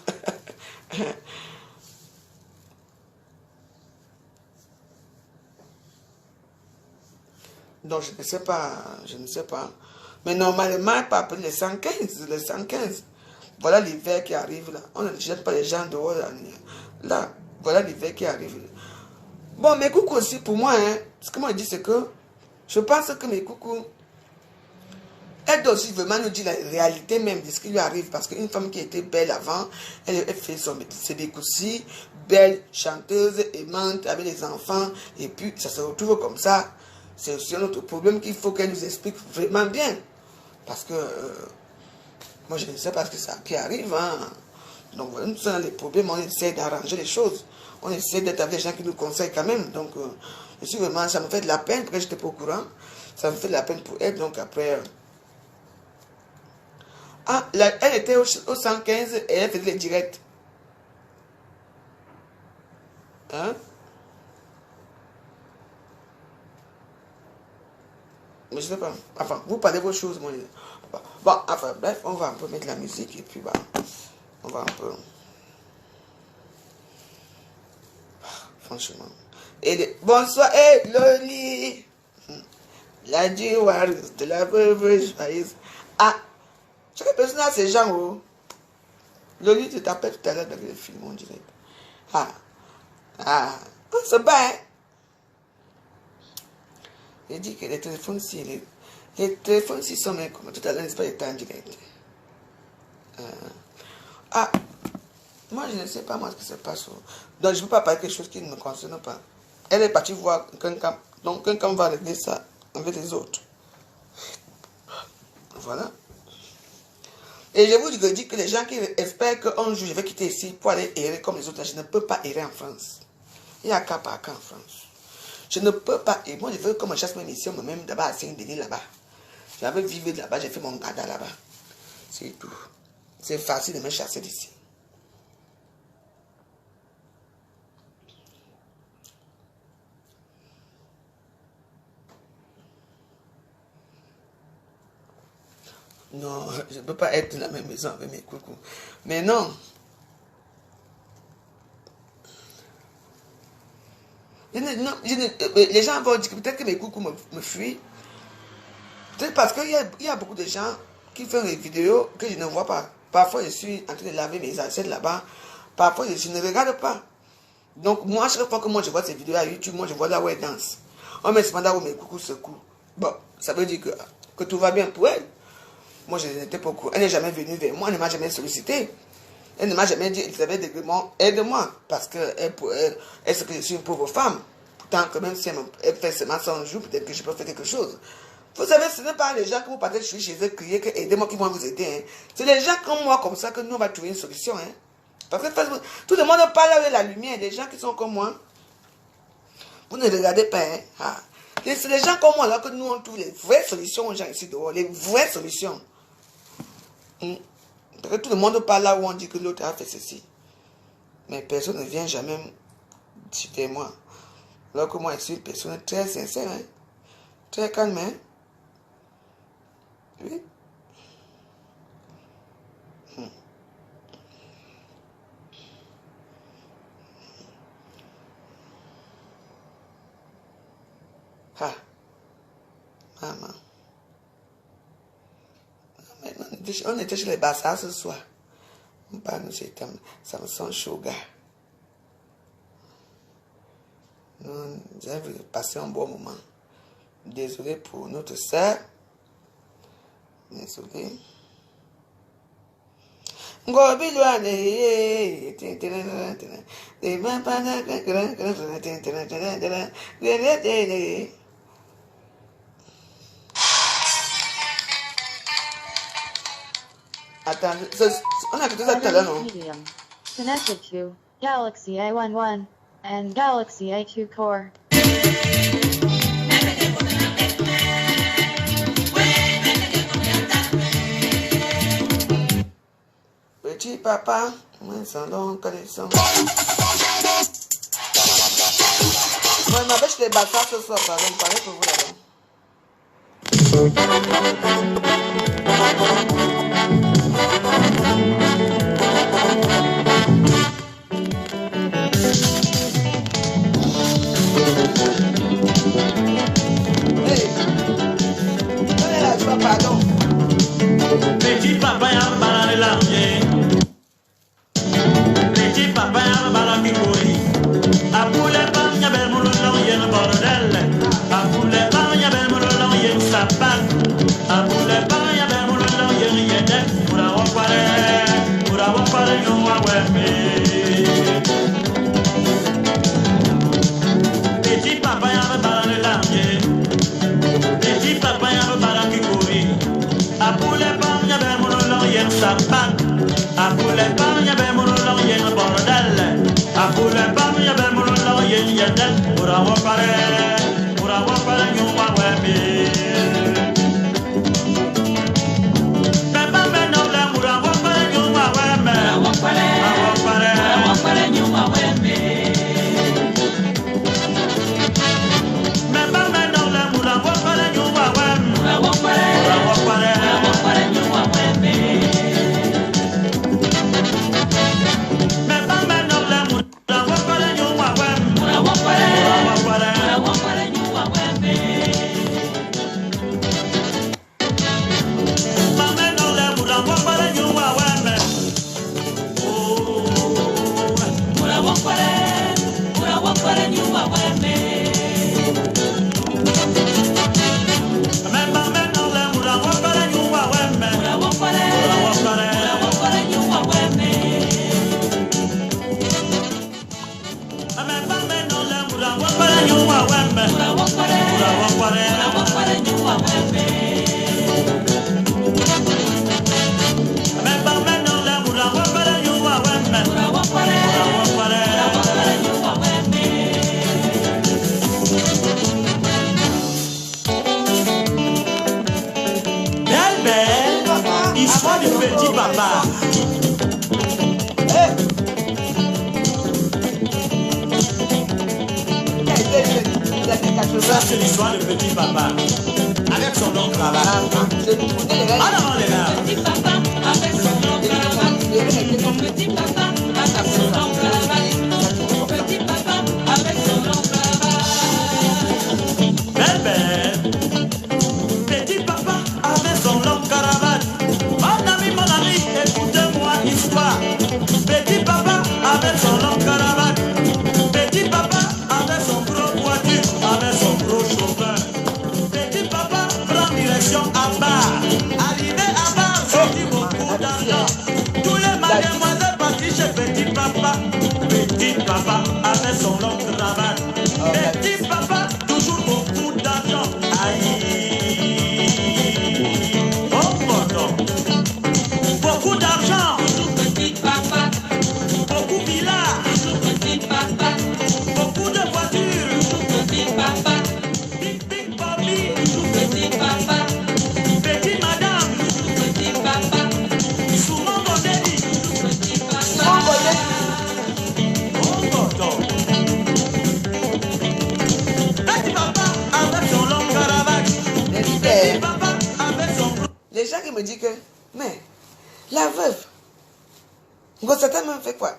Donc, je ne sais pas. Je ne sais pas. Mais normalement, pas appeler les 115, les 115. Voilà l'hiver qui arrive là. On ne jette pas les gens dehors là. Voilà l'hiver qui arrive. Bon, mes coucous aussi, pour moi, hein, ce que moi je dis, c'est que je pense que mes coucous, elle doit aussi vraiment nous dire la réalité même de ce qui lui arrive. Parce qu'une femme qui était belle avant, elle fait ses découssis, belle, chanteuse, aimante, avec les enfants, et puis ça se retrouve comme ça. C'est aussi un autre problème qu'il faut qu'elle nous explique vraiment bien. Parce que moi je ne sais pas ce que ça qui arrive. Hein. Donc voilà, nous sommes les problèmes, on essaie d'arranger les choses. On essaie d'être avec les gens qui nous conseillent quand même. Donc je suis vraiment, ça me fait de la peine, parce que je n'étais pas au courant. Ça me fait de la peine pour elle, donc après... Ah, elle était au 115 et elle faisait les directs. Hein? Mais je sais pas. Enfin, vous parlez vos choses, moi. Bon, enfin, bref, on va un peu mettre la musique et puis, bah, on va un peu... Franchement. Bonsoir, hey, Loli! La joie de la veuve joyeuse. Ah! Chaque personne a ses gens, oh. Loli, tu t'appelles tout à l'heure dans le film, on dirait. On se bat, hein. Il dit que les téléphones-ci, sont même comme tout à l'heure, n'est-ce pas, étaient en direct. Moi, je ne sais pas, moi, ce qui se passe. Donc, je ne peux pas parler de quelque chose qui ne me concerne pas. Elle est partie voir quelqu'un, donc quelqu'un va régler ça avec les autres. Voilà. Et je vous dis que les gens qui espèrent qu'un jour je vais quitter ici pour aller errer comme les autres, je ne peux pas errer en France. Il y a cas par cas en France. Je ne peux pas. Et moi, je veux que je chasse mes missions moi-même d'abord à Saint-Denis là-bas. J'avais vécu là-bas, j'ai fait mon gada là-bas. C'est tout. C'est facile de me chasser d'ici. Non, je ne peux pas être dans la même maison avec mes coucous. Mais non. Les gens vont dire que peut-être que mes coucous me fuient. Peut-être parce qu'il y a beaucoup de gens qui font des vidéos que je ne vois pas. Parfois, je suis en train de laver mes assiettes là-bas. Parfois, je ne regarde pas. Donc, moi, chaque fois que moi je vois ces vidéos à YouTube, moi je vois là où elle danse. On met cependant où mes coucous secouent. Bon, ça veut dire que tout va bien pour elle. Moi, je n'étais pas au courant. Elle n'est jamais venue vers moi, elle ne m'a jamais sollicité. Elle ne m'a jamais dit, Elisabeth Degremont, aide-moi. Parce qu'elle sait que je suis une pauvre femme. Pourtant, quand même, si elle fait seulement 100 jours, peut-être que je peux faire quelque chose. Vous savez, ce n'est pas les gens que vous partez chez eux crier que aidez-moi qui vont vous aider. Hein. C'est les gens comme moi, comme ça, que nous, on va trouver une solution. Hein. Parce que Facebook, tout le monde parle avec la lumière. Les gens qui sont comme moi, vous ne regardez pas. Hein. C'est les gens comme moi, là, que nous, on trouve les vraies solutions aux gens ici dehors. Les vraies solutions. Parce que tout le monde parle là où on dit que l'autre a fait ceci. Mais personne ne vient jamais citer moi. Alors que moi, je suis une personne très sincère. Hein. Très calme. Hein. Oui. Maman. On était chez les Bassards ce soir. On parle de Samson Sugar. Nous avons passé un bon moment. Désolé pour notre sœur. Désolé. Attends, on a fait ça tout à l'heure, non? Connected to Galaxy A11 and Galaxy A2 Core. Petit papa, moi, sans long connaissance. Moi, je m'appelle chez les Bassards ce soir, pardon, je parlais pour vous là-bas. Hey, donnez la joie, pardon. Petit papa y'a balade l'arrière. Petit papa y'a balade qui courit. A poulet pas y'a belle moulon y'a un bordel. A poulet pas y'a belle moulon y'a un sapin. A poulet pas y'a belle moulon y'a rien d'être. Pour avoir parlé non à Petit papa y'a balade l'arrière. Petit papa y'a balade qui courit. A poulet pas y'a belle moulon y'a un sapin. A poulet pas y'a belle moulon y'a un bordel. A poulet pas y'a belle moulon y'a un d'être. Pour avoir parlé non à Histoire du petit papa. Ça, c'est l'histoire du petit papa. Avec son long cravate. En avant les gars. Petit papa avec son long cravate. Petit papa avec son long cravate. Petit papa avec son long cravate. Belle. Petit papa avec son long cravate. Mon ami, écoutez-moi l'histoire. Petit papa avec son long cravate. Petit papa avec son gros voiture, avec son gros chauffeur. Petit papa prend direction à bar. Arrivé à bar, sorti beaucoup d'argent. Tous les mademoiselles partis chez petit papa. Petit papa avec son long cravate. Petit papa, toujours beaucoup d'argent. Aïe. Beaucoup d'argent, Petit papa, beaucoup de villas, petit papa, beaucoup de voitures, petit papa, big Bobby, petit papa, petite madame, petit papa, souvent modèle, petit papa. oh tonton. Petit papa avec son long caravane, petit papa avec son gros. Les gens qui me disent que, mais, la veuve, certains m'ont fait quoi?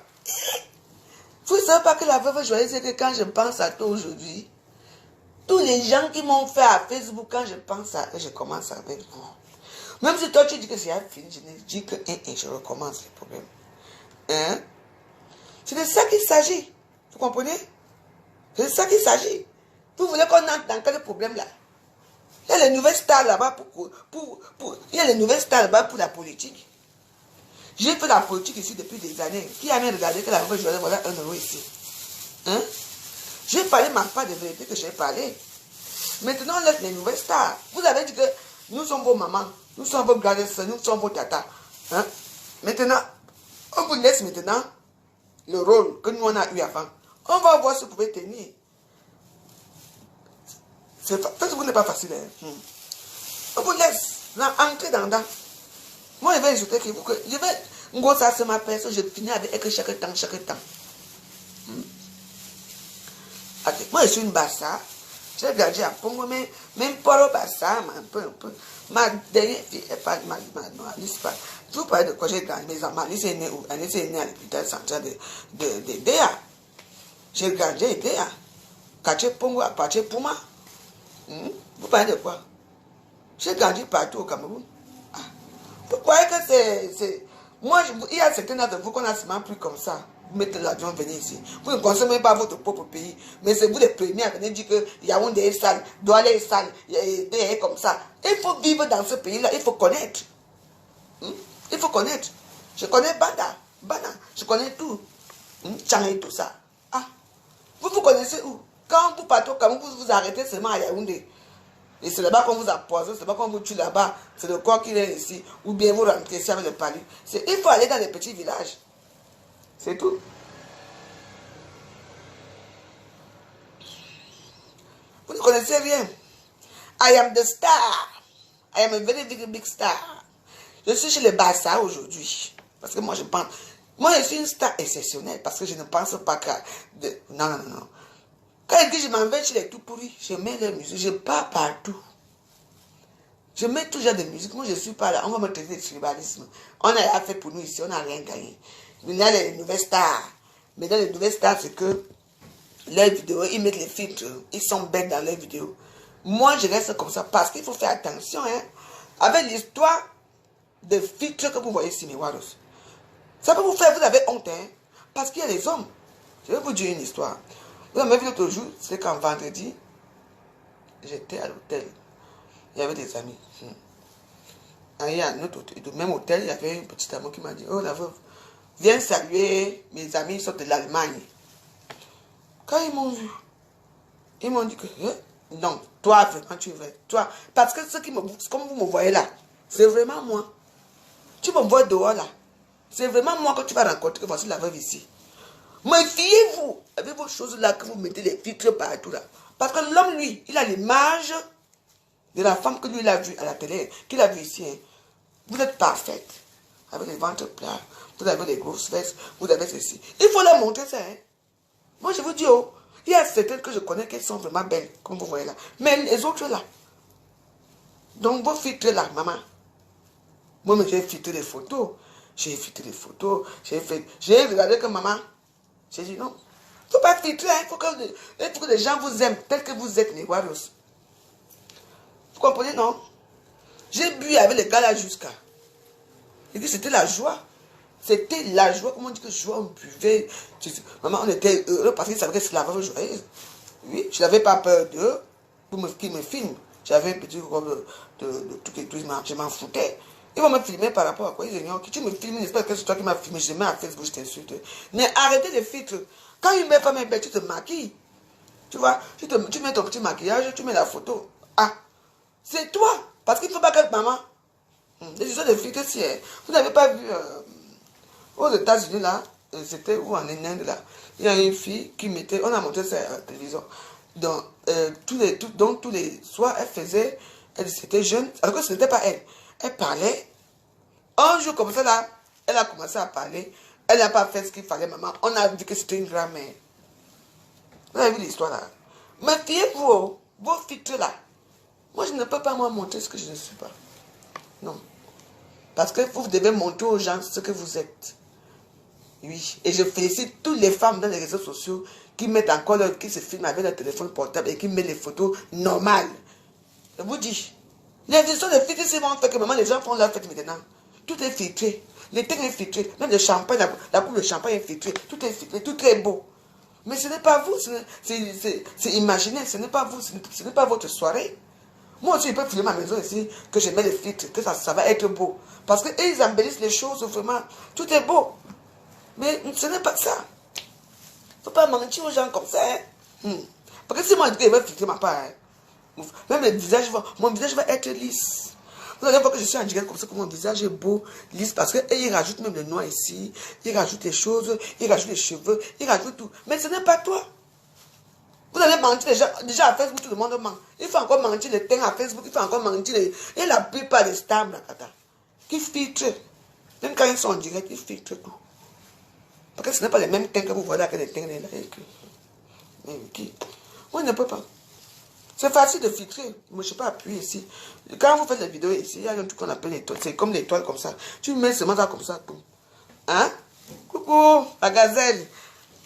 Vous ne savez pas que la veuve joyeuse, c'est que quand je pense à toi aujourd'hui, tous les gens qui m'ont fait à Facebook, quand je pense à eux, je commence avec vous. Même si toi tu dis que c'est fini, je dis que je recommence les problèmes. Hein? C'est de ça qu'il s'agit. Vous comprenez? C'est de ça qu'il s'agit. Vous voulez qu'on entre dans quel problème là? Il y a les nouvelles stars là-bas il y a les nouvelles stars là-bas pour la politique. J'ai fait la politique ici depuis des années. Qui a même regardé que la veuve joyeuse, voilà 1 euro ici? Hein? J'ai parlé ma part de vérité que j'ai parlé. Maintenant, on laisse les nouvelles stars. Vous avez dit que nous sommes vos mamans, nous sommes vos grandes sœurs, nous sommes vos tatas. Hein? Maintenant, on vous laisse maintenant le rôle que nous on a eu avant. On va voir si vous pouvez tenir. Vous n'est pas facile. Hein? On vous laisse entrer dans. Moi, je vais ajouter que je vais. Ça, c'est ma personne. Je finis avec chaque temps. Moi, je suis une bassa. J'ai gardé à Pongo, mais même pas au bassa, un peu. Ma dernière fille, elle parle ma Alice. Je vous parle de quoi j'ai gagné. Mes enfants, Alice est née où? Alice est née à l'hôpital central de Déa. J'ai gardé Déa. Kaché Pongo à Paché Pouma. Vous parlez de quoi? J'ai grandi partout au Cameroun. Vous croyez que c'est... Moi, il y a certains d'entre vous qu'on a seulement pris comme ça. Vous mettez l'avion, venez ici. Vous ne consommez pas votre propre pays. Mais c'est vous les premiers à venir dire que Yaoundé est sale, Douala est sale, est comme ça. Il faut vivre dans ce pays-là, il faut connaître. Il faut connaître. Je connais Bana, je connais tout. Tchang et tout ça. Ah, vous connaissez où? Quand vous partez au Cameroun, vous vous arrêtez seulement à Yaoundé. Et c'est là-bas qu'on vous a poisé, c'est là-bas qu'on vous tue là-bas. C'est le corps qui est ici. Ou bien vous rentrez ici avec le palu. Il faut aller dans les petits villages. C'est tout. Vous ne connaissez rien. I am the star. I am a very big star. Je suis chez les Bassa aujourd'hui. Parce que moi je pense... Moi je suis une star exceptionnelle. Parce que je ne pense pas que... Non. Quand je dis je m'en vais chez les tout pourris, je mets la musique, je pars partout. Je mets toujours des musiques. Moi, je ne suis pas là. On va me traiter de tribalisme. On a fait pour nous ici, on n'a rien gagné. Il y a les nouvelles stars. Mais dans les nouvelles stars, c'est que leurs vidéos, ils mettent les filtres. Ils sont bêtes dans leurs vidéos. Moi, je reste comme ça parce qu'il faut faire attention. Hein, avec l'histoire des filtres que vous voyez ici, mes Waros. Ça peut vous faire, vous avez honte. Hein, parce qu'il y a les hommes. Je vais vous dire une histoire. Vous avez vu l'autre jour, c'est quand vendredi, j'étais à l'hôtel. Il y avait des amis. Et à notre hôtel, au même hôtel, il y avait un petit amour qui m'a dit, oh la veuve, viens saluer mes amis, ils sont de l'Allemagne. Quand ils m'ont vu, ils m'ont dit que, non, toi vraiment tu es vrai. Toi, parce que ce qui me, comme vous me voyez là, c'est vraiment moi. Tu me vois dehors là, c'est vraiment moi que tu vas rencontrer, voici la veuve ici. Méfiez-vous avec vos choses là que vous mettez les filtres partout là. Parce que l'homme, lui, il a l'image de la femme que lui il a vue à la télé, qu'il a vue ici. Hein. Vous êtes parfaite. Avec les ventres plats, vous avez les grosses fesses, vous avez ceci. Il faut leur montrer ça. Hein. Moi, je vous dis, oh, il y a certaines que je connais qui sont vraiment belles, comme vous voyez là. Mais les autres là. Donc, vos filtres là, maman. Moi, j'ai filtré les photos. J'ai filtré les photos. J'ai regardé que maman. J'ai dit non. Il ne faut pas filtrer. Hein. Il faut que les gens vous aiment tels que vous êtes, les Waros. Vous comprenez, non? J'ai bu avec les gars là jusqu'à. Et puis c'était la joie. C'était la joie. Comment on dit que joie, on buvait. Maman, on était heureux parce qu'ils savaient que c'est la veuve joyeuse. Oui, je n'avais pas peur d'eux qu'ils me filment. J'avais un petit robe de tout et tout. Je m'en foutais. Ils vont me filmer par rapport à quoi? Ils ignorent. Tu me filmes, j'espère que c'est toi qui m'as filmé. Je mets à Facebook, je t'insulte. Mais arrêtez les filtres. Quand une belle femme est belle, tu te maquilles. Tu vois, tu mets ton petit maquillage, tu mets la photo. Ah, c'est toi. Parce qu'il ne faut pas que maman. Les histoires de filtres, si vous n'avez pas vu aux États-Unis là, c'était où en Inde là, il y a une fille qui mettait, on a montré ça à la télévision. Donc, tous les soirs, elle faisait, elle était jeune, alors que ce n'était pas elle. Elle parlait. Un jour comme ça là, elle a commencé à parler. Elle n'a pas fait ce qu'il fallait, maman. On a vu que c'était une grand-mère. Vous avez vu l'histoire là. Mais fiez-vous, vos filtres là. Moi, je ne peux pas moi montrer ce que je ne suis pas. Non. Parce que vous devez montrer aux gens ce que vous êtes. Oui. Et je félicite toutes les femmes dans les réseaux sociaux qui mettent encore qui se filment avec leur téléphone portable et qui mettent les photos normales. Je vous dis. Les histoires de filtres, c'est vraiment fait que maman, les gens font leur fête maintenant. Tout est filtré. Le thé est filtré. Même le champagne, la coupe de champagne est filtrée. Tout est filtré. Tout est beau. Mais ce n'est pas vous. C'est imaginaire. Ce n'est pas vous. Ce n'est pas votre soirée. Moi aussi, je peux filmer ma maison ici, que je mets les filtres, que ça va être beau. Parce qu'ils embellissent les choses, vraiment. Tout est beau. Mais ce n'est pas ça. Il ne faut pas mentir aux gens comme ça. Hein. Parce que si moi, je dis qu'il va filtrer ma part, hein. Même le visage, mon visage va être lisse. Vous allez voir que je suis en direct comme ça, que mon visage est beau, lisse, parce qu'ils rajoutent même le noir ici, ils rajoutent les choses, ils rajoutent les cheveux, ils rajoutent tout. Mais ce n'est pas toi. Vous allez mentir déjà à Facebook, tout le monde ment. Il faut encore mentir les things à Facebook, il faut encore mentir les... Et la plupart des stars, qui filtrent. Même quand ils sont en direct, ils filtrent tout. Parce que ce n'est pas les mêmes things que vous voyez là, que les things là. Mais qui? Moi, je ne peux pas. C'est facile de filtrer. Moi, je ne sais pas appuyer ici. Quand vous faites les vidéos ici, il y a un truc qu'on appelle l'étoile. C'est comme l'étoile comme ça. Tu mets seulement ça comme ça. Hein? Coucou, la gazelle.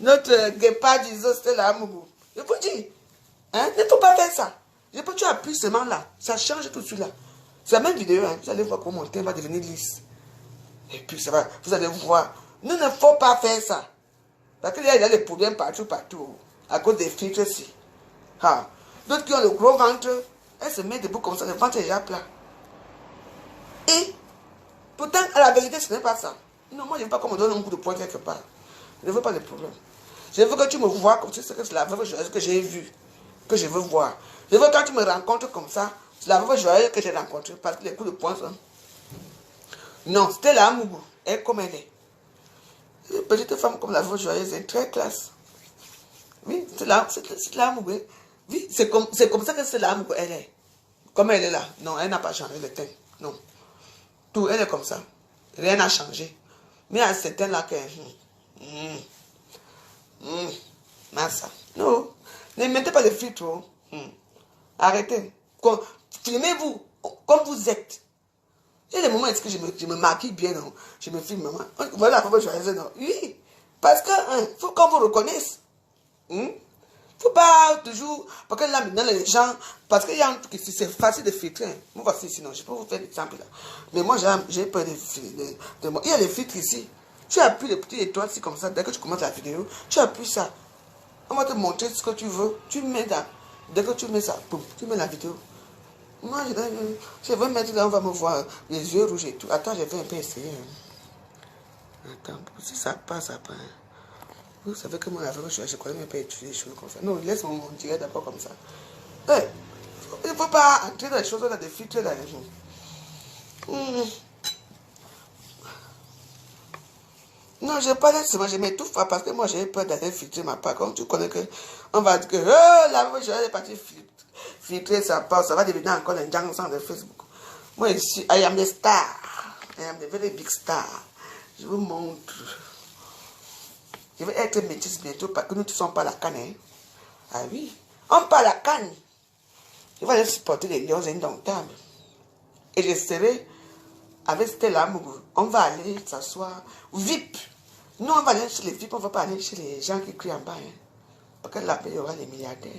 Notre guépard d'Iso, c'était là, Mougou. Je vous dis. Hein? Il ne faut pas faire ça. Tu appuies seulement là. Ça change tout de suite là. C'est la même vidéo, hein. Vous allez voir comment mon teint va devenir lisse. Et puis ça va, vous allez voir. Nous ne faut pas faire ça. Parce qu'il y a des problèmes partout, à cause des filtres aussi. Ah. D'autres qui ont le gros ventre, elles se mettent debout comme ça, le ventre est déjà plat. Et pourtant, à la vérité, ce n'est pas ça. Non, moi je ne veux pas qu'on me donne un coup de poing quelque part. Je ne veux pas de problème. Je veux que tu me vois comme si c'est la veuve joyeuse que j'ai vue, que je veux voir. Je veux quand tu me rencontres comme ça, c'est la veuve joyeuse que j'ai rencontrée, parce que les coups de poing sont... Non, c'était la Mougou, elle comme elle est. Une petite femme comme la veuve joyeuse est très classe. Oui, c'est la Mougou. Oui, c'est comme ça que c'est la Mougou, elle est. Comme elle est là. Non, elle n'a pas changé le teint. Non. Tout, elle est comme ça. Rien n'a changé. Mais à ce teint-là que... ça. Non. Ne mettez pas de filtre. Arrêtez. Filmez-vous comme vous êtes. Il y a des moments où est-ce que je me maquille bien, non? Je me filme, maman. Voilà la fois joyeuse, non? Oui. Parce que, faut qu'on vous reconnaisse. Faut pas toujours... Parce que là, maintenant, les gens... Parce qu'il y a un truc ici, c'est facile de filtrer. Moi, voici, sinon, je peux vous faire l'exemple là. Mais moi, j'ai peur de... Il y a les filtres ici. Tu appuies les petites étoiles ici, comme ça. Dès que tu commences la vidéo, tu appuies ça. On va te montrer ce que tu veux. Tu mets là. Dès que tu mets ça, boum, tu mets la vidéo. Moi, je veux mettre là, on va me voir les yeux rouges et tout. Attends, je vais un peu essayer. Attends, si ça passe, ça passe. Vous savez que moi, je connais même pas étudier les choses comme ça. Non, laisse-moi me tirer d'abord comme ça. Il ne faut pas entrer dans les choses, dans des filtres, dans les gens. Non, je pas laissé, je m'étouffe parce que moi, j'ai peur d'aller filtrer ma part. Comme tu connais que, on va dire que, là, je vais partir filtrer sa part, ça va devenir encore un jungle de Facebook. Moi, ici, I am the star. I am the very big star. Je vous montre. Je vais être métisse bientôt parce que nous ne sommes pas la canne. Hein? Ah oui, on parle la canne. Je vais aller supporter les lions indomptables. Et je serai avec Stella Mougou. On va aller s'asseoir. VIP. Nous, on va aller chez les VIP. On ne va pas aller chez les gens qui crient en bas. Hein? Parce que là-bas, il y aura les milliardaires.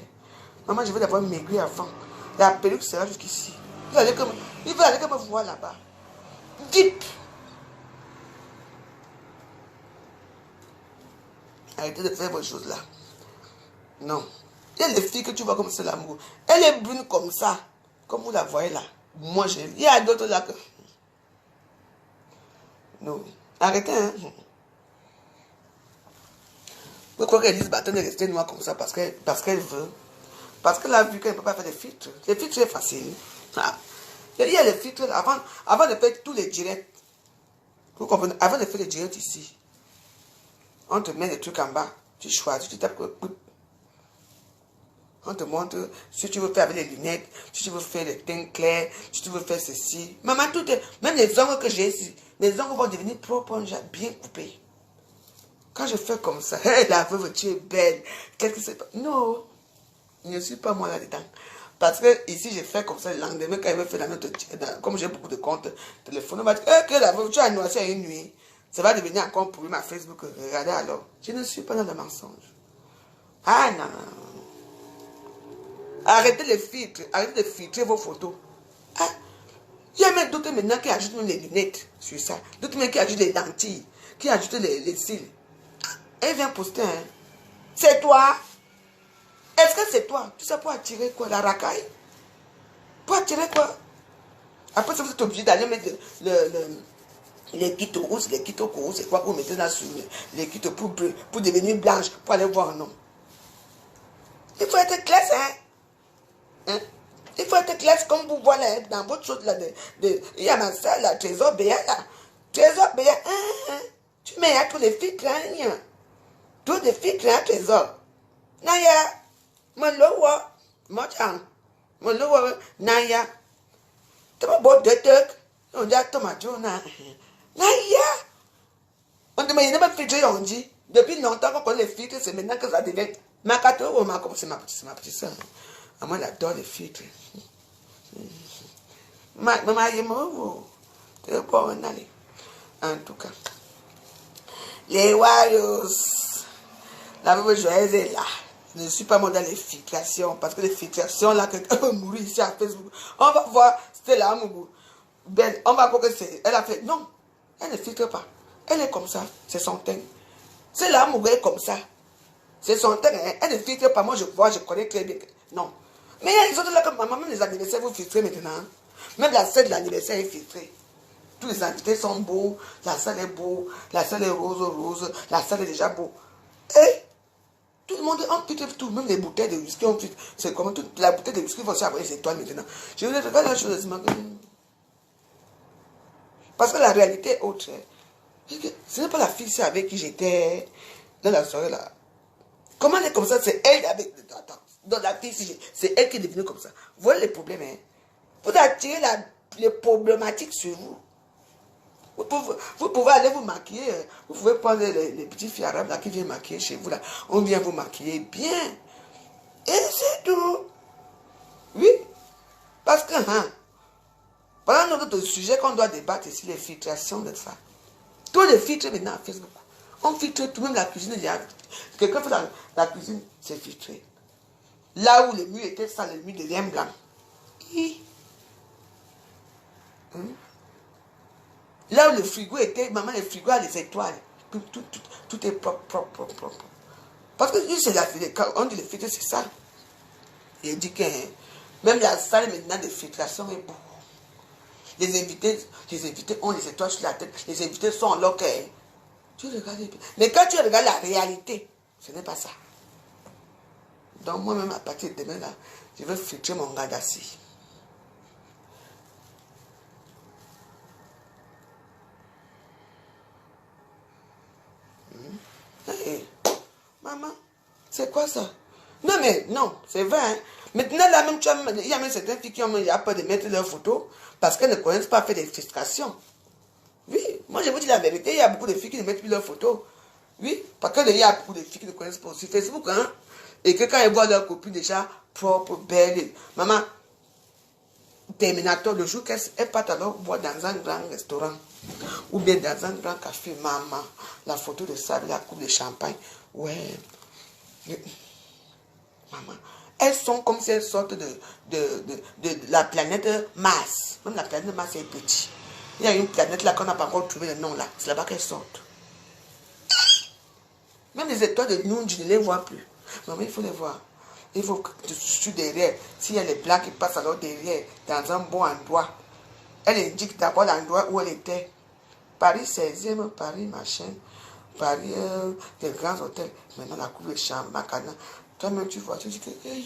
Maman, je vais d'abord maigrir avant. La perruque sera jusqu'ici. Il va aller comme me voir là-bas. VIP. Arrêtez de faire vos choses là. Non. Il y a les filles que tu vois comme c'est l'amour. Elle est brune comme ça. Comme vous la voyez là. Moi, il y a d'autres là que... Non. Arrêtez, hein. Vous croyez qu'elle dit bâton de rester noire comme ça parce qu'elle veut. Parce qu'elle a vu qu'elle ne peut pas faire des filtres. Les filtres, c'est facile. Ah. Il y a les filtres avant de faire tous les directs. Vous comprenez? Avant de faire les directs ici. On te met des trucs en bas, tu choisis, tu tapes. On te montre si tu veux faire avec les lunettes, si tu veux faire les teintes clairs, si tu veux faire ceci. Maman, tout est. Même les ongles que j'ai ici, les ongles vont devenir propres, bien coupés. Quand je fais comme ça, hey, la veuve, tu es belle. Qu'est-ce que c'est? Non, je ne suis pas moi là-dedans. Parce que ici, je fais comme ça le lendemain, quand il veut faire comme j'ai beaucoup de comptes téléphone, on va dire, que la veuve, tu as noirci à une nuit. Ça va devenir encore pour ma Facebook. Regardez alors. Je ne suis pas dans le mensonge. Ah non. Arrêtez les filtres. Arrêtez de filtrer vos photos. Ah. Il y a même d'autres maintenant qui ajoutent même les lunettes sur ça. D'autres même qui ajoutent les dentilles. Qui ajoutent les cils. Elle vient poster. Hein. C'est toi. Est-ce que c'est toi? Tu sais pour attirer quoi? La racaille? Pour attirer quoi? Après ça, vous êtes obligé d'aller mettre les quitos rouges, les quitos rouges, c'est quoi que vous mettez là sur les quitos pour devenir blanche, pour aller voir un homme. Il faut être classe, hein? Il faut être classe comme vous voyez dans votre chose là. Il y a ma salle là, Trésor Béa là. Trésor Béa, tu mets à tous les filtres, hein? Tous les filtres, hein, Trésor. Naya, mon lowa, mon lowa, Naya. Tu m'as beau de trucs, on dit à tomate, Naya! On te met même filtre, on dit. Depuis longtemps qu'on connaît les filtres, c'est maintenant que ça devient. Ma carte, c'est ma petite soeur. Moi, elle adore les filtres. Maman, il est mort. C'est bon, on allait. En tout cas. Les Warriors. La veuve joyeuse est là. Je ne suis pas moi dans les filtrations. Parce que les filtrations, là, quelqu'un peut mourir ici à Facebook. On va voir Stella Mougou. belle. On va croire que c'est... Elle a fait... Non, elle ne filtre pas. Elle est comme ça. C'est son teint. C'est là, mon gars est comme ça. C'est son teint. Hein. Elle ne filtre pas. Moi, je vois, je connais très bien. Non. Mais il y a les autres là, comme maman, même les anniversaires, vous filtrez maintenant. Même la scène de l'anniversaire est filtrée. Tous les invités sont beaux. La salle est beau. La salle est rose. La salle est déjà beau. Et tout le monde, on filtre tout. Même les bouteilles de whisky, on filtre. C'est comme toute la bouteille de whisky, il faut aussi avoir les étoiles maintenant. Je voulais regarder la chose. Parce que la réalité est autre. Ce n'est pas la fille avec qui j'étais dans la soirée là. Comment elle est comme ça? C'est elle avec... Attends. Dans la fille, c'est elle qui est devenue comme ça. Vous voyez les problèmes, hein? Vous attirez les problématiques sur vous. Vous pouvez aller vous maquiller. Vous pouvez prendre les petits filles arabes là qui viennent maquiller chez vous là. On vient vous maquiller bien. Et c'est tout. Oui. Parce que, voilà notre sujet qu'on doit débattre ici, les filtrations de ça. Tous les filtres maintenant à Facebook. On filtre tout, même la cuisine. Quelqu'un fait la cuisine, c'est filtré. Là où le mur était sale, le mur devient blanc. Là où le frigo était, maman, le frigo a les étoiles. Tout est propre. Parce que c'est la filtre. On dit le filtre, c'est ça. Il dit que même la salle maintenant de filtration est beau. Les invités ont les étoiles sur la tête. Les invités sont en local. Tu regardes. Mais quand tu regardes la réalité, ce n'est pas ça. Donc moi-même, à partir de demain, là, je vais filtrer mon gadassi. Hey, maman, c'est quoi ça? Non, mais non, c'est vrai. Hein? Maintenant, là, même, il y a même certaines filles qui ont peur de mettre leurs photos parce qu'elles ne connaissent pas faire des filtrations. Oui, moi, je vous dis la vérité, il y a beaucoup de filles qui ne mettent plus leurs photos. Oui, parce qu'il y a beaucoup de filles qui ne connaissent pas aussi Facebook, hein. Et que quand elles voient leur copine déjà propre, belle, maman, Terminator, le jour qu'elle part alors boire dans un grand restaurant, ou bien dans un grand café, maman, la photo de ça, la coupe de champagne, ouais, maman, elles sont comme si elles sortent de la planète Mars. Même la planète Mars est petite. Il y a une planète là qu'on n'a pas encore trouvé le nom là, c'est là-bas qu'elles sortent. Même les étoiles de nous, je ne les vois plus. Maman, il faut les voir. Il faut que tu suis derrière. S'il y a les blancs qui passent alors derrière, dans un bon endroit. Elle indique d'abord l'endroit où elle était. Paris 16e, Paris machin. Paris, des grands hôtels. Maintenant, la cour de chambre, Macana. Toi-même, tu vois, tu dis que, hey,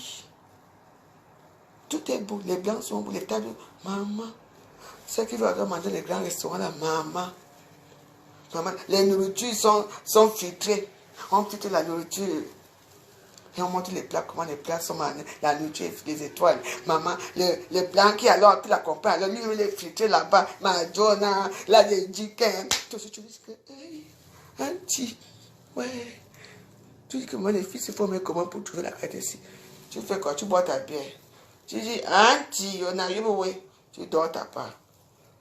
tout est beau. Les blancs sont beaux, les tables. Maman, ceux qui veulent manger les grands restaurants là, maman. Maman, les nourritures sont filtrées. On filtre la nourriture. Et on montre les plats, comment les plats sont la nourriture, les étoiles. Maman, le blanc qui alors qui l'accompagne, alors lui, il est filtré là-bas. Madonna, là, les chicken. Tout ce que tu dis que, hey, un petit, ouais. Tu dis que moi, les filles, il faut mettre comment pour trouver la carte ici. Tu fais quoi? Tu bois ta bière. Tu dis, un petit, on a eu, ouais. Tu dors ta part.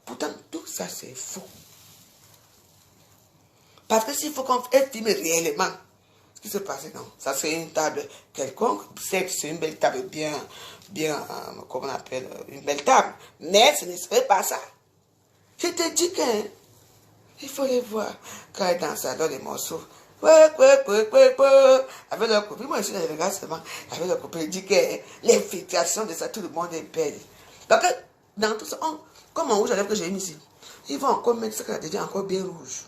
Pourtant, tout ça, c'est faux. Parce que s'il faut qu'on filme réellement, ce qui se passe, non. Ça serait une table quelconque. C'est une belle table bien, comment on appelle, une belle table. Mais ce ne serait pas ça. Je te dis qu'il faut les voir. Quand ils dansent dans les morceaux, avec leur copine, moi aussi, je regarde seulement, avec leur copine, je dis que l'infiltration de ça, tout le monde est belle. Parce que dans tout ça, comme en rouge à lèvres que j'ai mis ici, ils vont encore mettre ça qui devient encore bien rouge.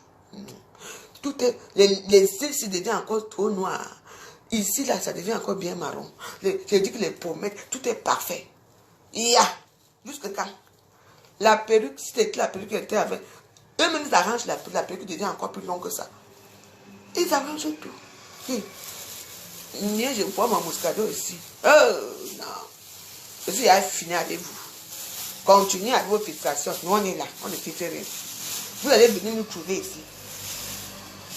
Tout est, les cils deviennent encore trop noirs. Ici, là, ça devient encore bien marron. Je dis que les pommettes, tout est parfait. Il y a, jusque quand la perruque, si c'était la perruque qui était avec, eux-mêmes, ils arrangent la perruque devient encore plus longue que ça. Ils arrangent tout. Je vois mon mouscado ici. Oh, non. Je suis fini avec vous. Continuez avec vos filtrations. Nous, on est là. On ne filtre rien. Vous allez venir nous trouver ici.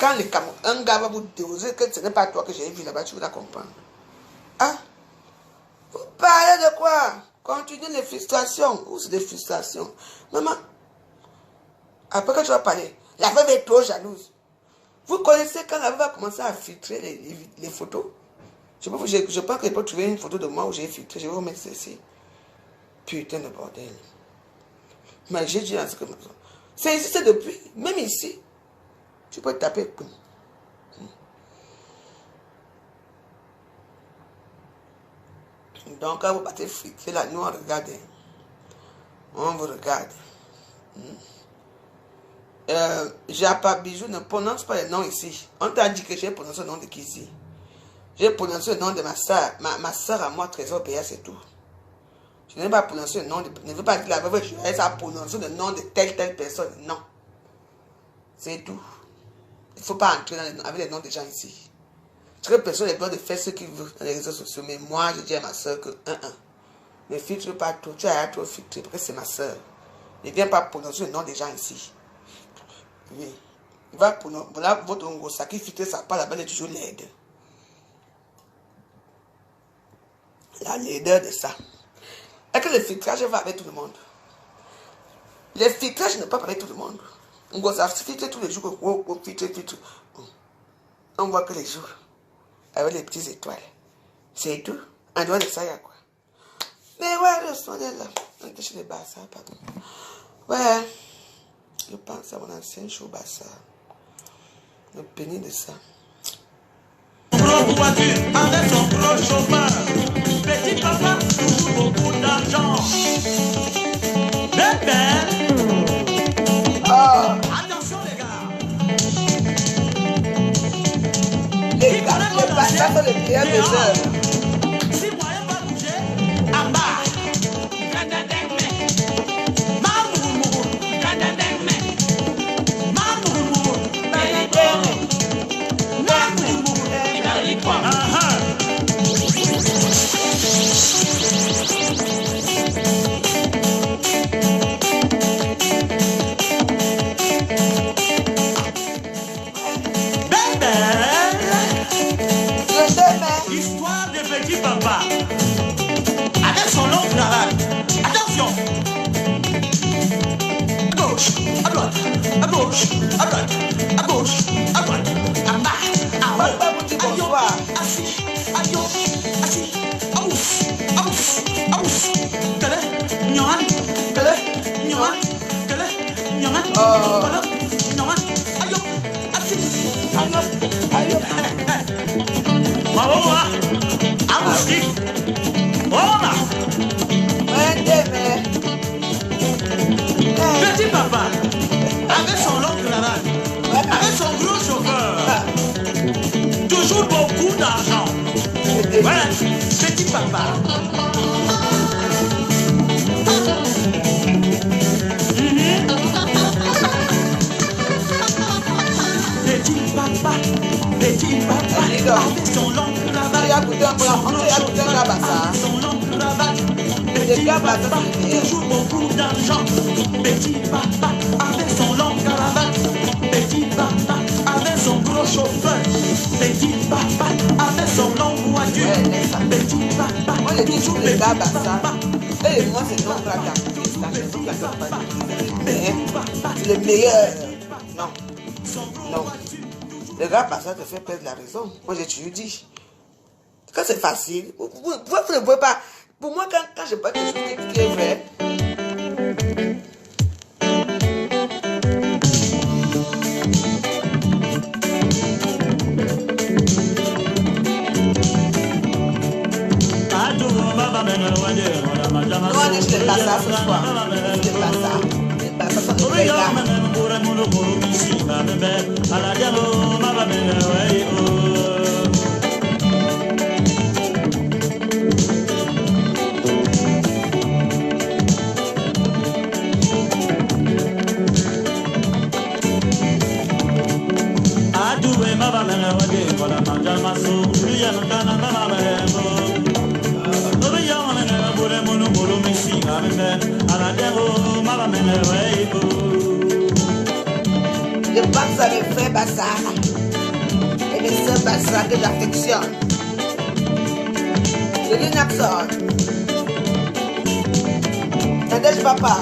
Quand un gars va vous déposer que ce n'est pas toi que j'ai vu là-bas, tu vas comprendre. Hein? Vous parlez de quoi? Continuez les frustrations. Où c'est des frustrations? Maman, après que tu vas parler, la veuve est trop jalouse. Vous connaissez quand la veuve va commencer à filtrer les photos? Je pense qu'elle peut trouver une photo de moi où j'ai filtré. Je vais vous mettre ceci. Putain de bordel. Mais j'ai dit à ce que c'est existé depuis, même ici. Tu peux taper. Donc, quand vous partez friquer là, nous on regarde. On vous regarde. Japa Bijou ne prononce pas le nom ici. On t'a dit que j'ai prononcé le nom de qui ici? J'ai prononcé le nom de ma soeur. Ma soeur à moi, Trésor Béa, c'est tout. Je n'ai pas prononcé le nom de... Ne veux pas dire la veuve, je a prononcé le nom de telle personne. Non. C'est tout. Il ne faut pas entrer avec les noms des gens ici. Chaque personne a le droit de faire ce qu'il veut dans les réseaux sociaux. Mais moi, je dis à ma soeur que, ne filtre pas tout. Tu as trop filtré parce que c'est ma soeur. Ne viens pas prononcer le nom des gens ici. Oui. Il va prononcer. Voilà votre Ngosa qui filtre sa part là-bas, elle est toujours laide. La laideur de ça. Est-ce que le filtrage va avec tout le monde? Le filtrage ne peut pas avec tout le monde. Ngosa filtre tous les jours. Filtre. On voit que les jours. Avec les petites étoiles. C'est tout. En dehors de ça, il y a quoi? Mais ouais, le son est là. On était chez les Bassa, pardon. Ouais. Je pense à mon ancien show Bassa. Le pénis de ça. Gros voiture avec son gros chauffeur. Petit papa, toujours beaucoup d'argent. Bébé. Attention les gars. Les Bassa sont les meilleurs des heures. Si moyen va bouger, en bas. Histoire de petit papa avec son long cravate. Attention. À gauche, à droite, à gauche, à droite, à gauche, à droite, à bas, à haut, à haut, assis, à haut, assis, à ouf, à ouf, à ouf. Télé, nyoan, télé, nyoan, télé, nyoan, voilà, nyoan, à haut, assis, à haut, à haut. Bravo, Amoustique. Voilà. Petit papa, avec son long cravate, avec son gros chauffeur, toujours beaucoup d'argent. Ouais, petit papa. Petit papa, avec son long cravate, son long cravate, petit papa, toujours beaucoup d'argent. Petit papa, avec son long cravate, petit papa, avec son gros chauffeur, petit papa, avec son long voiture, petit papa, toujours petit papa. Et moi, c'est non, c'est le meilleur. Non. Non. Le gars par ça te fait perdre la raison. Moi, j'ai toujours dit. Quand c'est facile, vous ne pouvez pas. Pour moi, quand je parle de quelque chose qui est vrai, nous, on est chez les Bassa ce soir. Les Bassa. Les Bassa sont les gars. Je pense à mes frères Bassa et mes soeurs Bassa que j'affectionne. Je dis Naxon. Nadège papa.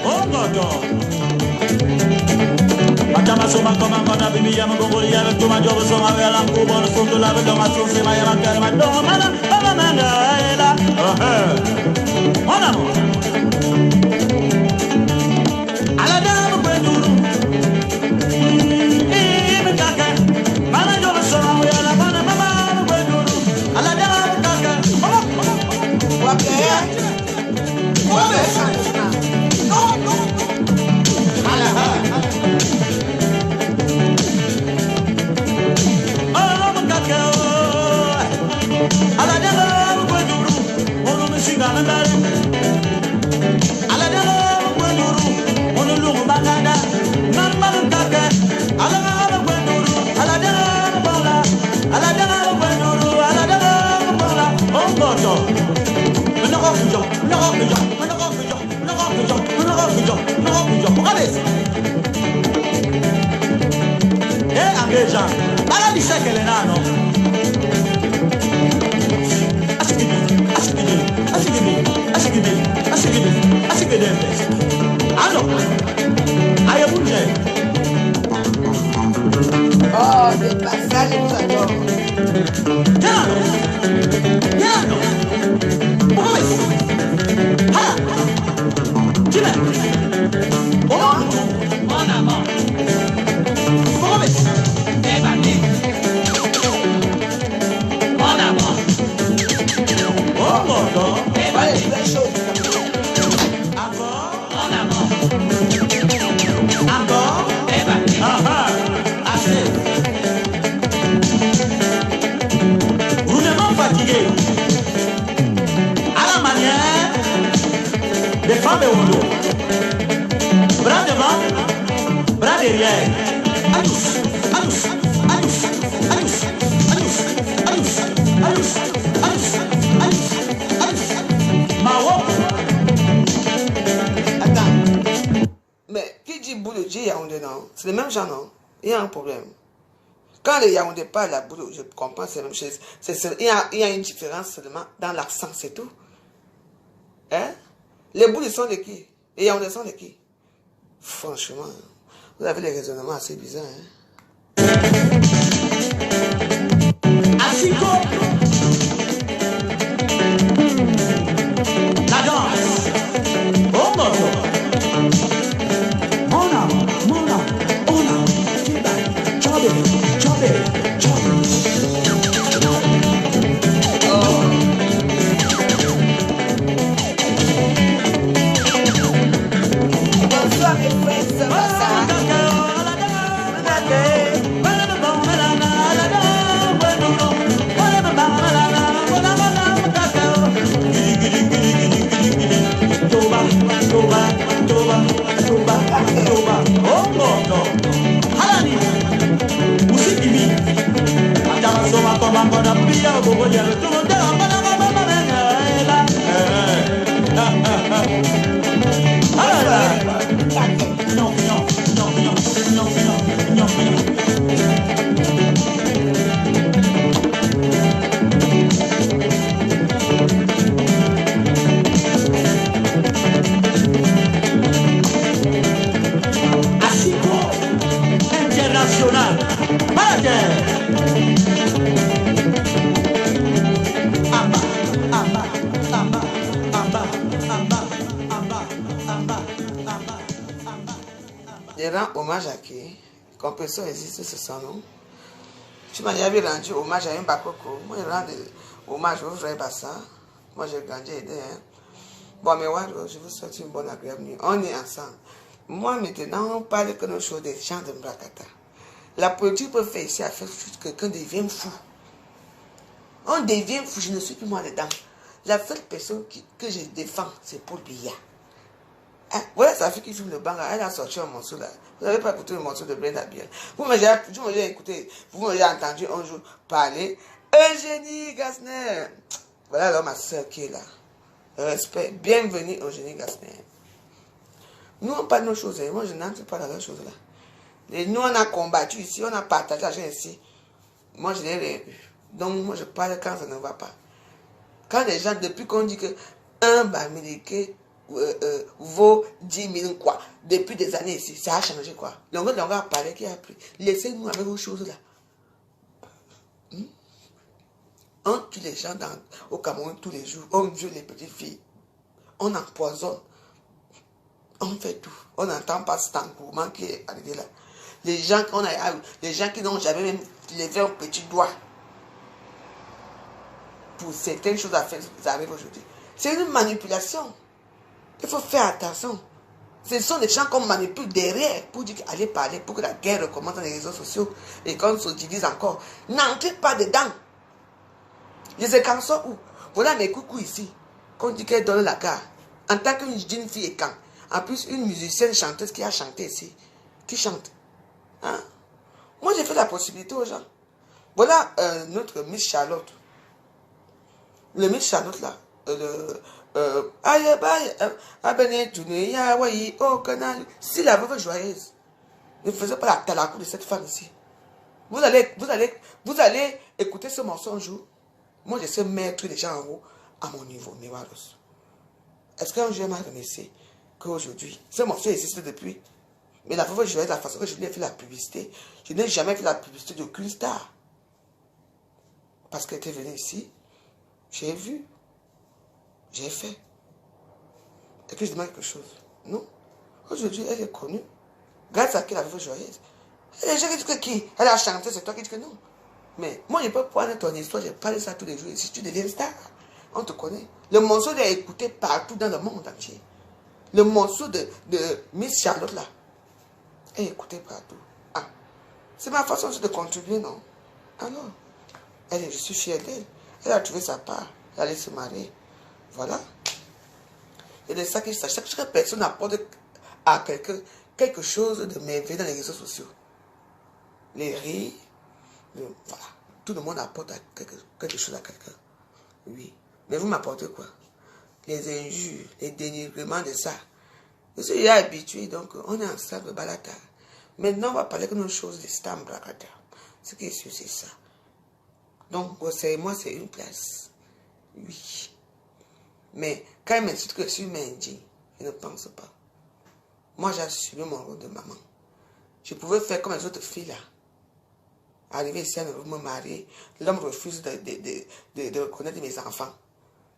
Oh God. Atama soma koma kona bibi ya mgongoli ya tuma jobo soma wela mkubo no sondo la belo masonse ma ya makara ma do mana baba manga ela. Mon amour. Ala dama kwenduru. Me kaka. Mama jobo soma wela mana mama kwenduru. Ala dama kaka. Alla di sé che le nano. Oh, c'est pas ça les j'adore. Bras devant, bras derrière. Alus, alus, alus, alus, alus, alus, alus, alus, alus, alus. Mao. Attends. Mais qui dit boulot dit Yaoundé non? C'est le même genre non? Il y a un problème. Quand les Yaoundé parlent la boulot, je comprends, c'est la même chose. Il y a une différence seulement dans l'accent, c'est tout. Hein? Les boules sont de qui? Et Yaoundé sont de qui? Franchement, vous avez des raisonnements assez bizarres. Hein? Asiko. La danse. Oh mon Dieu. Mona, mona, ona. Chobe, chobe, chobe. Je rends hommage à qui? Compression existe, c'est ça, non? Tu m'as jamais rendu hommage à un bakoko. Moi, je rends hommage au frère Bassa. Moi, j'ai grandi aidé. Hein? Bon, mais ouais, je vous souhaite une bonne agréable nuit. On est ensemble. Moi, maintenant, on parle que nos choses des gens de Mbrakata. La politique peut faire ici à faire que quelqu'un devienne fou. On devient fou, je ne suis plus moi dedans. La seule personne que je défends, c'est Paul Biya. Hein? Voilà sa fille qui fume le banga, elle a sorti un morceau là. Vous n'avez pas écouté le morceau de Brenda Biel. Vous m'avez écouté, vous m'avez entendu un jour parler. Eugénie Gasner. Voilà alors ma soeur qui est là. Respect. Bienvenue Eugénie Gasner. Nous on parle de nos choses. Moi je n'entre pas dans leurs choses là. Et nous on a combattu ici, on a partagé l'argent ici. Moi je n'ai rien eu. Donc moi je parle quand ça ne va pas. Quand les gens, depuis qu'on dit que un Bamileke vaut 10 000 quoi. Depuis des années ici, ça a changé quoi. L'on a parlé qui a pris. Laissez-nous avec vos choses là. On tue les gens au Cameroun tous les jours. On viole les petites filles. On empoisonne. On fait tout. On n'entend pas cet engouement qui est arrivé là. Les gens qui n'ont jamais même levé un petit doigt pour certaines choses à faire, ça arrive aujourd'hui. C'est une manipulation. Il faut faire attention. Ce sont des gens qu'on manipule derrière pour dire allez parler, pour que la guerre recommence dans les réseaux sociaux et qu'on se divise encore. N'entrez pas dedans. Les écançons où? Voilà mes coucous ici. Qu'on dit qu'elle donne la gare. En tant qu'une jeune fille et quand. En plus, une musicienne chanteuse qui a chanté ici. Qui chante. Hein? Moi, j'ai fait la possibilité aux gens. Voilà notre Miss Charlotte. Le Miss Charlotte là. Si la veuve joyeuse ne faisait pas la talakou de cette femme ici, vous allez écouter ce morceau un jour. Moi, je sais mettre les gens en haut à mon niveau. Est-ce qu'un jour, elle m'a remercié qu'aujourd'hui, ce morceau existe depuis. Mais la veuve joyeuse, la façon que je lui ai fait la publicité, je n'ai jamais fait la publicité d'aucune star. Parce qu'elle était venue ici, j'ai vu. J'ai fait. Et que je demande quelque chose. Non. Aujourd'hui, elle est connue. Grâce à qui la veuve joyeuse. Et les gens qui disent que qui? Elle a chanté, c'est toi qui dis que non. Mais moi, je peux prendre ton histoire, je parle de ça tous les jours. Si tu deviens star, on te connaît. Le morceau est écouté partout dans le monde entier. Le morceau de Miss Charlotte là est écouté partout. Ah. C'est ma façon de contribuer, non? Alors, je suis fière d'elle. Elle a trouvé sa part. Elle allait se marier. Voilà. Et de ça qu'il s'agit. Chaque personne apporte à quelqu'un quelque chose de merveilleux dans les réseaux sociaux. Les rires. Voilà. Tout le monde apporte quelque chose à quelqu'un. Oui. Mais vous m'apportez quoi? Les injures, les dénigrements de ça. Je suis déjà habitué, donc on est ensemble, balata. Maintenant, on va parler de nos choses de stam, bracata. Ce qui est sûr, c'est ça. Donc, moi, c'est une place. Oui. Mais quand il m'insulte que je suis indigne, je ne pense pas. Moi, j'ai assumé mon rôle de maman. Je pouvais faire comme les autres filles là. Arriver ici, elle veut me marier. L'homme refuse de reconnaître mes enfants.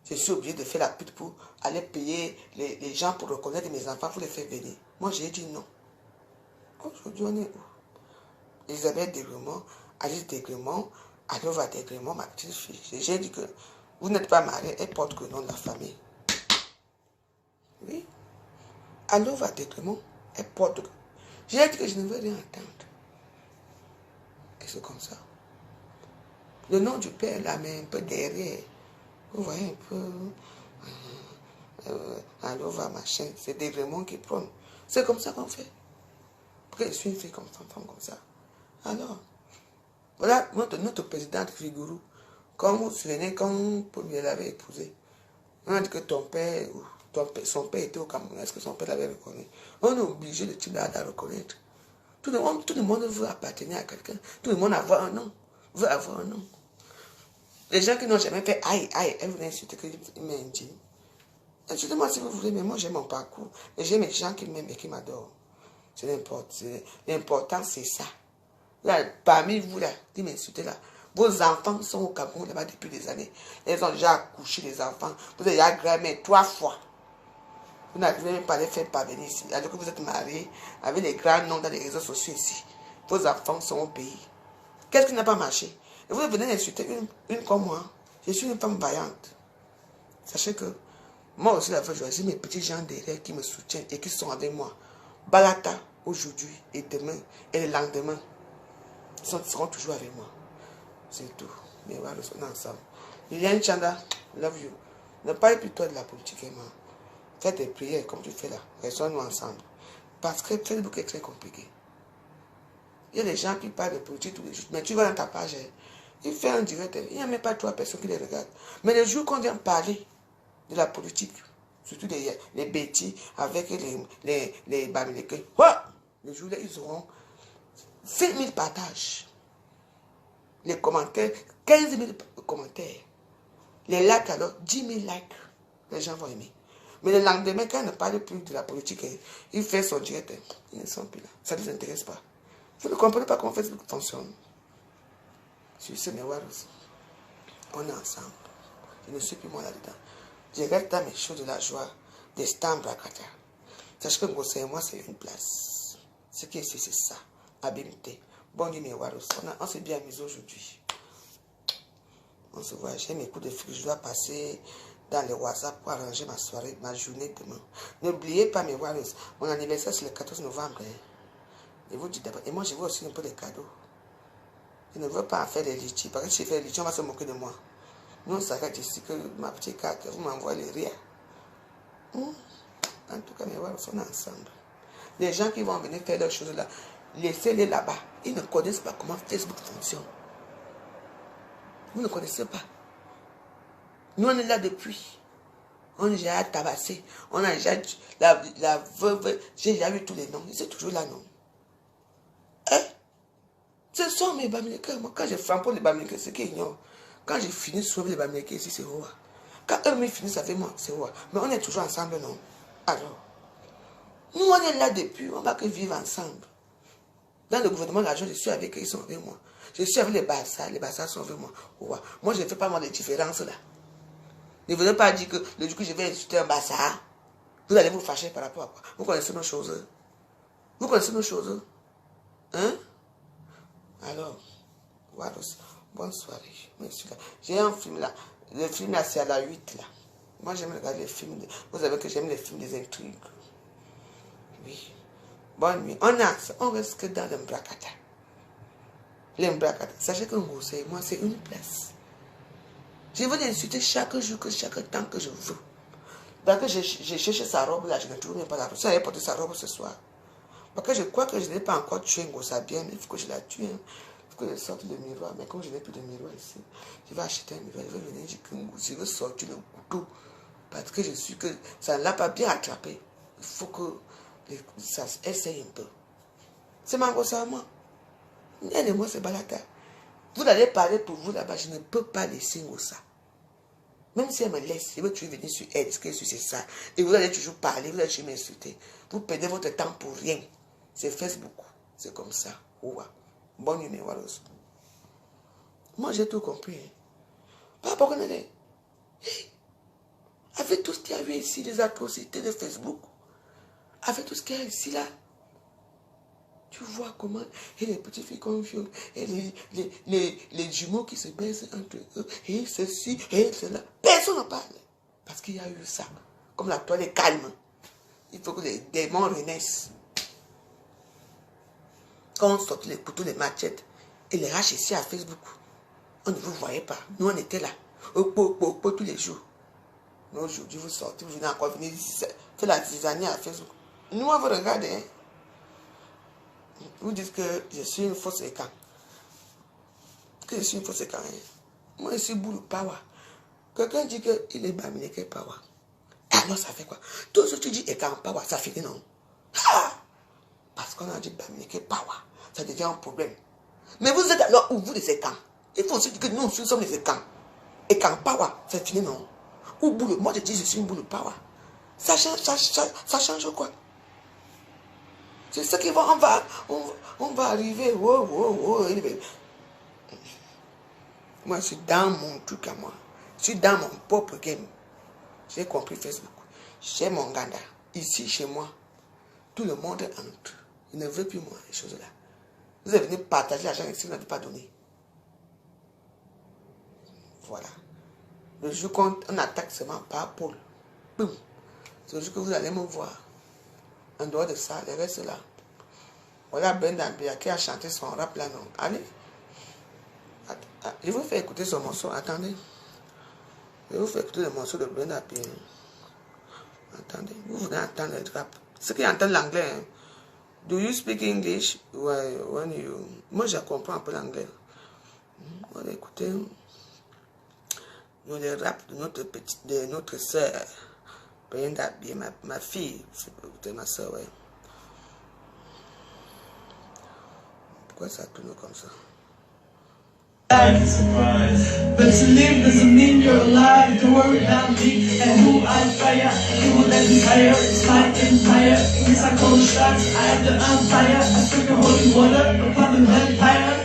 Je suis obligé de faire la pute pour aller payer les gens pour reconnaître mes enfants, pour les faire venir. Moi, j'ai dit non. Aujourd'hui, on est où? Elisabeth Degremont, Alice Degremont, Alova Degremont, ma petite fille. J'ai dit que vous n'êtes pas mariée, elle porte que le nom de la famille. Oui. Alova Degremont, elle porte. J'ai dit que je ne veux rien entendre. Et c'est comme ça. Le nom du père, là, mais un peu derrière. Vous voyez un peu. Alova, machin. C'est Degremont qui prône. C'est comme ça qu'on fait. Pourquoi je suis une fille comme ça, femme comme ça? Alors, voilà notre présidente Figurou. Quand vous vous souvenez, quand Paul l'avait épousé, on a dit que son père était au Cameroun. Est-ce que son père l'avait reconnu? On est obligé de tout la reconnaître. Tout le monde veut appartenir à quelqu'un. Tout le monde veut avoir un nom. Les gens qui n'ont jamais fait aïe, elle voulait insulter que je m'indigne. Insultez-moi si vous voulez, mais moi j'ai mon parcours. Et j'ai mes gens qui m'aiment et qui m'adorent. C'est l'important, c'est ça. Là, parmi vous là, qui m'insultez là, vos enfants sont au Cameroun là-bas depuis des années. Ils ont déjà accouché les enfants. Vous avez déjà gramé 3 fois. Vous n'arrivez même pas à les faire parvenir ici. Alors que vous êtes mariés avec les grands noms dans les réseaux sociaux ici. Vos enfants sont au pays. Qu'est-ce qui n'a pas marché? Et vous venez insulter une comme moi. Je suis une femme vaillante. Sachez que moi aussi, la fois, j'ai mes petits gens derrière qui me soutiennent et qui sont avec moi. Balata, aujourd'hui et demain et le lendemain, ils seront toujours avec moi. C'est tout. Mais voilà, on est ensemble. Liliane Chanda, love you. Ne parle plus toi de la politique, moi. Fais des prières comme tu fais là. Restons-nous ensemble. Parce que Facebook est très compliqué. Il y a des gens qui parlent de politique tous les jours. Mais tu vas dans ta page, il fait un direct. Il n'y a même pas 3 personnes qui les regardent. Mais le jour qu'on vient parler de la politique, surtout les bêtises avec les Bamileke, le jour-là, ils auront 5 000 partages. Les commentaires, 15 000 commentaires. Les likes alors, 10 000 likes. Les gens vont aimer. Mais le lendemain, quand il ne parle plus de la politique, il fait son direct. Ils ne sont plus là. Ça ne les intéresse pas. Vous ne comprenez pas comment Facebook fonctionne. Sur ce miroir aussi. On est ensemble. Je ne suis plus moi là-dedans. Je reste dans mes choses de la joie, des stands bracata. Sache que Ngossé et moi, c'est une place. Ce qui est ici, c'est ça. Habileté. Bon nuit, miroir aussi. On s'est bien amusé aujourd'hui. On se voit. J'ai mes coups de fric. Je dois passer dans les WhatsApp pour arranger ma soirée, ma journée demain. N'oubliez pas, mes warriors, mon anniversaire c'est le 14 novembre. Je vous dis d'abord. Et moi, je veux aussi un peu de cadeaux. Je ne veux pas faire des litchis. Parce que si je fais des litchis, on va se moquer de moi. Nous, on s'arrête ici que ma petite carte, vous m'envoyez les rires. En tout cas, mes warriors, on est ensemble. Les gens qui vont venir faire leurs choses là, laissez-les là-bas. Ils ne connaissent pas comment Facebook fonctionne. Vous ne connaissez pas. Nous, on est là depuis. On a déjà tabassé. On a déjà... La veuve... J'ai déjà vu tous les noms. C'est toujours là, non? Hein? Ce sont mes Bamileke. Moi, quand je frappe les Bamileke, c'est qu'ils ignorent. Quand j'ai fini de sauver les Bamileke ici, c'est Roa. Quand eux me finissent avec moi, c'est Roa. Mais on est toujours ensemble, non? Alors, nous, on est là depuis. On va que vivre ensemble. Dans le gouvernement, l'argent, je suis avec eux, ils sont avec moi. Je suis avec les Bassas sont avec moi. Roa. Moi, je ne fais pas moi de différence là. Ne venez pas dire que le coup je vais insulter un Bassa. Vous allez vous fâcher par rapport à quoi? Vous connaissez nos choses. Vous connaissez nos choses. Hein? Alors, voilà. Bonne soirée. J'ai un film là. Le film là, c'est à la 8 là. Moi, j'aime regarder les films. Vous savez que j'aime les films des intrigues. Oui. Bonne nuit. On reste que dans l'Mbrakata. L'Mbrakata. Sachez que Ngossé et moi, c'est une place. Je veux l'insulter chaque jour, chaque temps que je veux. Parce que j'ai cherché sa robe là, je ne trouve même pas la robe. Ça allait porter sa robe ce soir. Parce que je crois que je n'ai pas encore tué Ngossa bien, mais il faut que je la tue. Hein. Il faut que je sorte le miroir. Mais comme je n'ai plus de miroir ici, je vais acheter un miroir. Je vais venir dire que je veux sortir le couteau. Parce que je suis que ça ne l'a pas bien attrapé. Il faut que ça essaye un peu. C'est ma Ngossa à moi. Elle et moi, c'est Balata. Vous allez parler pour vous là-bas, je ne peux pas laisser Ngossa. Même si elle me laisse, je veux toujours venir sur elle, ce qu'elle c'est ça. Et vous allez toujours parler, vous allez toujours m'insulter. Vous perdez votre temps pour rien. C'est Facebook. C'est comme ça. Ouah. Bonne nuit, Waros. Moi, j'ai tout compris. Pas pour qu'on est. Avec tout ce qu'il y a eu ici, les atrocités de Facebook, avec tout ce qu'il y a ici là, tu vois comment, et les petites filles qu'on viole, et les jumeaux qui se baissent entre eux, et ceci, et cela. Personne n'en parle. Parce qu'il y a eu ça. Comme la toile est calme. Il faut que les démons renaissent. Quand on sort les couteaux, les machettes, et les raches ici à Facebook, on ne vous voyait pas. Nous, on était là. Tous les jours. Mais aujourd'hui, vous sortez, vous venez encore venir ici, faire la tisanie à Facebook. Nous, on vous regarde, hein. Vous dites que je suis une fausse écan. Que je suis une fausse écan. Hein? Moi, je suis Boulou Pawa. Quelqu'un dit qu'il est Bamileke Pawa. Alors, ça fait quoi? Tout ce que tu dis écan Pawa, ça finit non? Ah! Parce qu'on a dit Bamileke Pawa. Ça devient un problème. Mais vous êtes alors où vous les écans? Il faut aussi dire que nous sommes les écans. Écan Pawa, ça finit non? Ou Boulou, moi je dis je suis une Boulou Pawa. Ça change quoi? C'est ce qui va, on va arriver. Moi, je suis dans mon truc à moi. Je suis dans mon propre game. J'ai compris Facebook. J'ai mon ganda. Ici, chez moi, tout le monde entre. Il ne veut plus moi, les choses là. Vous êtes venu partager l'argent ici, vous n'avez pas donné. Voilà. Le jour qu'on attaque seulement par Paul. Boum. C'est le jour que vous allez me voir. En dehors de ça, le reste là. Voilà Brenda Bia qui a chanté son rap là, non. Allez. Je vous fais écouter ce morceau. Attendez. Je vous fais écouter le morceau de Brenda Bia. Attendez. Vous venez entendre le rap. Ceux qui entendent l'anglais. Hein. Do you speak English? When you... Moi, je comprends un peu l'anglais. On va écouter le rap de notre sœur. Brenda Bia, ma fille. C'est ma soeur, ouais. Pourquoi ça tourne comme ça? But to live doesn't mean you're alive. Don't worry about me and who I fire. You will let me higher. It's my empire. In this I call the shots. I am the umpire. I took a holy water upon the vampire.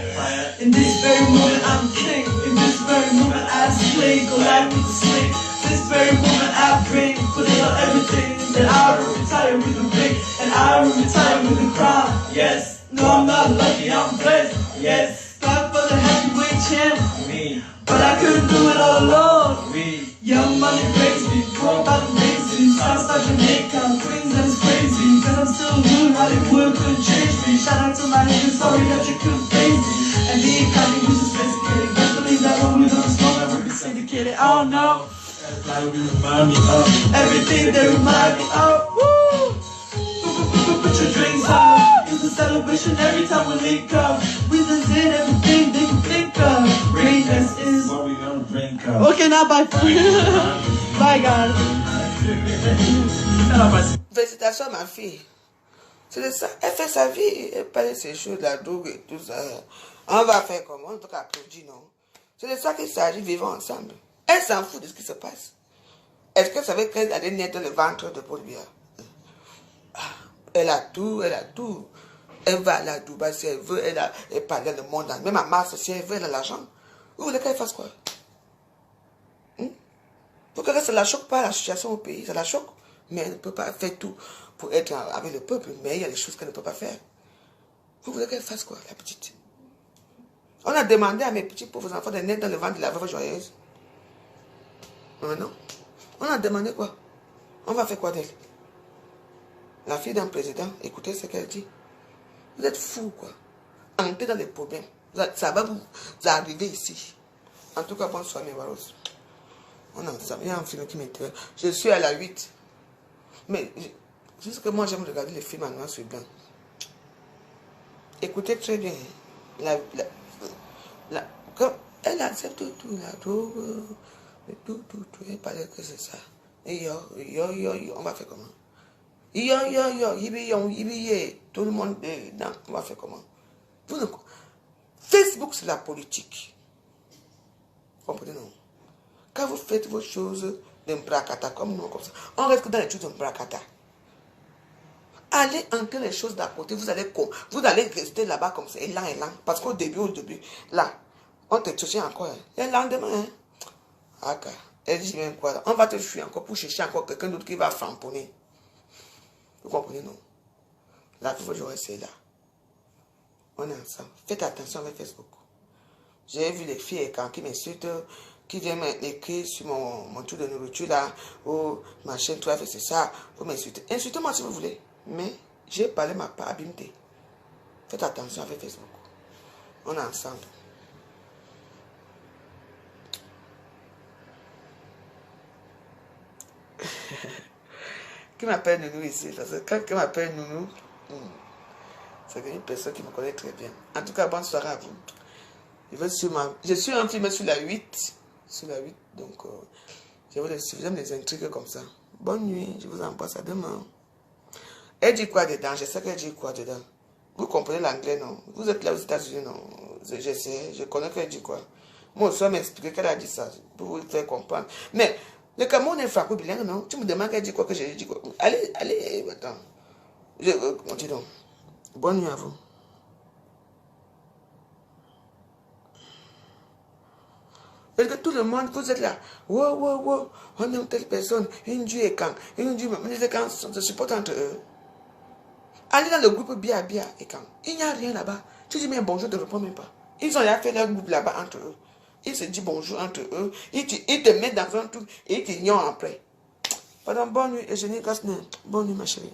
In this very moment I'm king. In this very moment I slay. Go live with the snake. This very moment I pray. Put it on everything. That I will retire with the ring. And I will retire with the crown. Yes. No, I'm not lucky. I'm blessed. Yes. God for the heavyweight champ. Me. But I couldn't do it all alone. Me. Young money raised me. Grow by the lazy. Southside Jamaica. Queens and it's crazy. Cause I'm still good. Hollywood couldn't change me. Shout out to my niggas. Sorry that you couldn't face me. And me and Kanye was just sophisticated. Best believe that when we don't smoke, I will be syndicated. I don't know. Remind me of everything they remind me of. Woo! Put your drinks up. It's a celebration every time we link up. We done did everything they can think of. Greatness is what we gonna drink up. Okay, now bye. Bye, guys. Félicitations, ma fille. C'est de ça. Elle fait sa vie. Elle parle de ses choses, la drogue et tout ça. On va faire comment? On peut applaudir, non? C'est de ça qu'il s'agit, vivons ensemble. Elle s'en fout de ce qui se passe. Est-ce qu'elle savait qu'elle allait naître dans le ventre de Paul Biya? Elle a tout, elle a tout. Elle va aller à Dubaï si elle veut, elle parle dans le monde, même à Mars si elle veut, elle a l'argent. Vous voulez qu'elle fasse quoi? Pour que ça ne la choque pas, la situation au pays, ça la choque. Mais elle ne peut pas faire tout pour être avec le peuple, mais il y a des choses qu'elle ne peut pas faire. Vous voulez qu'elle fasse quoi, la petite? On a demandé à mes petits pauvres enfants de naître dans le ventre de la veuve joyeuse. Non. On a demandé quoi? On va faire quoi d'elle? La fille d'un président, écoutez ce qu'elle dit. Vous êtes fous, quoi. Entrez dans les problèmes. Ça va vous arriver ici. En tout cas, bonsoir, mes waros. On est ensemble. Il y a un film qui m'intéresse. Je suis à la 8. Mais, juste que moi, j'aime regarder les films en noir sur blanc. Écoutez très bien. Comme elle accepte tout, la drogue. Tout, elle parlait que c'est ça. Et yo, on va faire comment? Yo, tout le monde est dedans, on va faire comment? Facebook, c'est la politique. Comprenez, non? Quand vous faites vos choses d'un bracata, comme nous, comme ça, on reste dans les choses d'un bracata. Allez entrer les choses d'à côté, vous allez rester là-bas comme ça, élan. Parce qu'au début, là, on te cherche encore. Et le lendemain, elle dit même quoi, on va te fuir encore pour chercher encore quelqu'un d'autre qui va framponner. Vous comprenez, non? La vie, j'aurais c'est là. On est ensemble. Faites attention avec Facebook. J'ai vu les filles qui m'insultent, qui viennent m'écrire sur mon tour de nourriture là, ou ma chaîne, toi, c'est ça, vous m'insultez. Insultez-moi si vous voulez. Mais j'ai parlé ma part abîmée. Faites attention avec Facebook. On est ensemble. Qui m'appelle Nounou ici? Parce que quand quelqu'un m'appelle Nounou, c'est une personne qui me connaît très bien. En tout cas, bonne soirée à vous. Je suis un film sur la 8. Sur la 8, donc j'aime les intrigues comme ça. Bonne nuit, je vous embrasse à demain. Elle dit quoi dedans? Je sais qu'elle dit quoi dedans. Vous comprenez l'anglais, non? Vous êtes là aux États-Unis, non? Je sais, je connais qu'elle dit quoi. Moi aussi, elle m'a expliqué qu'elle a dit ça, pour vous faire comprendre. Mais le Cameroun est franco-bilingue, non? Tu me demandes qu'elle dit quoi, que j'ai dit quoi. Allez, attends. On dit donc. Bonne nuit à vous. Parce que tout le monde, vous êtes là. Wow, on est une telle personne. Une Dieu et quand. Une Dieu, mais les quand se supportent entre eux. Allez dans le groupe Bia et quand. Il n'y a rien là-bas. Tu dis mais bonjour, ne réponds même pas. Ils ont déjà fait leur groupe là-bas entre eux. Ils se disent bonjour entre eux. Ils te mettent dans un truc et ils t'ignorent après. Pardon, bonne nuit, Eugénie Gasner. Bonne nuit, ma chérie.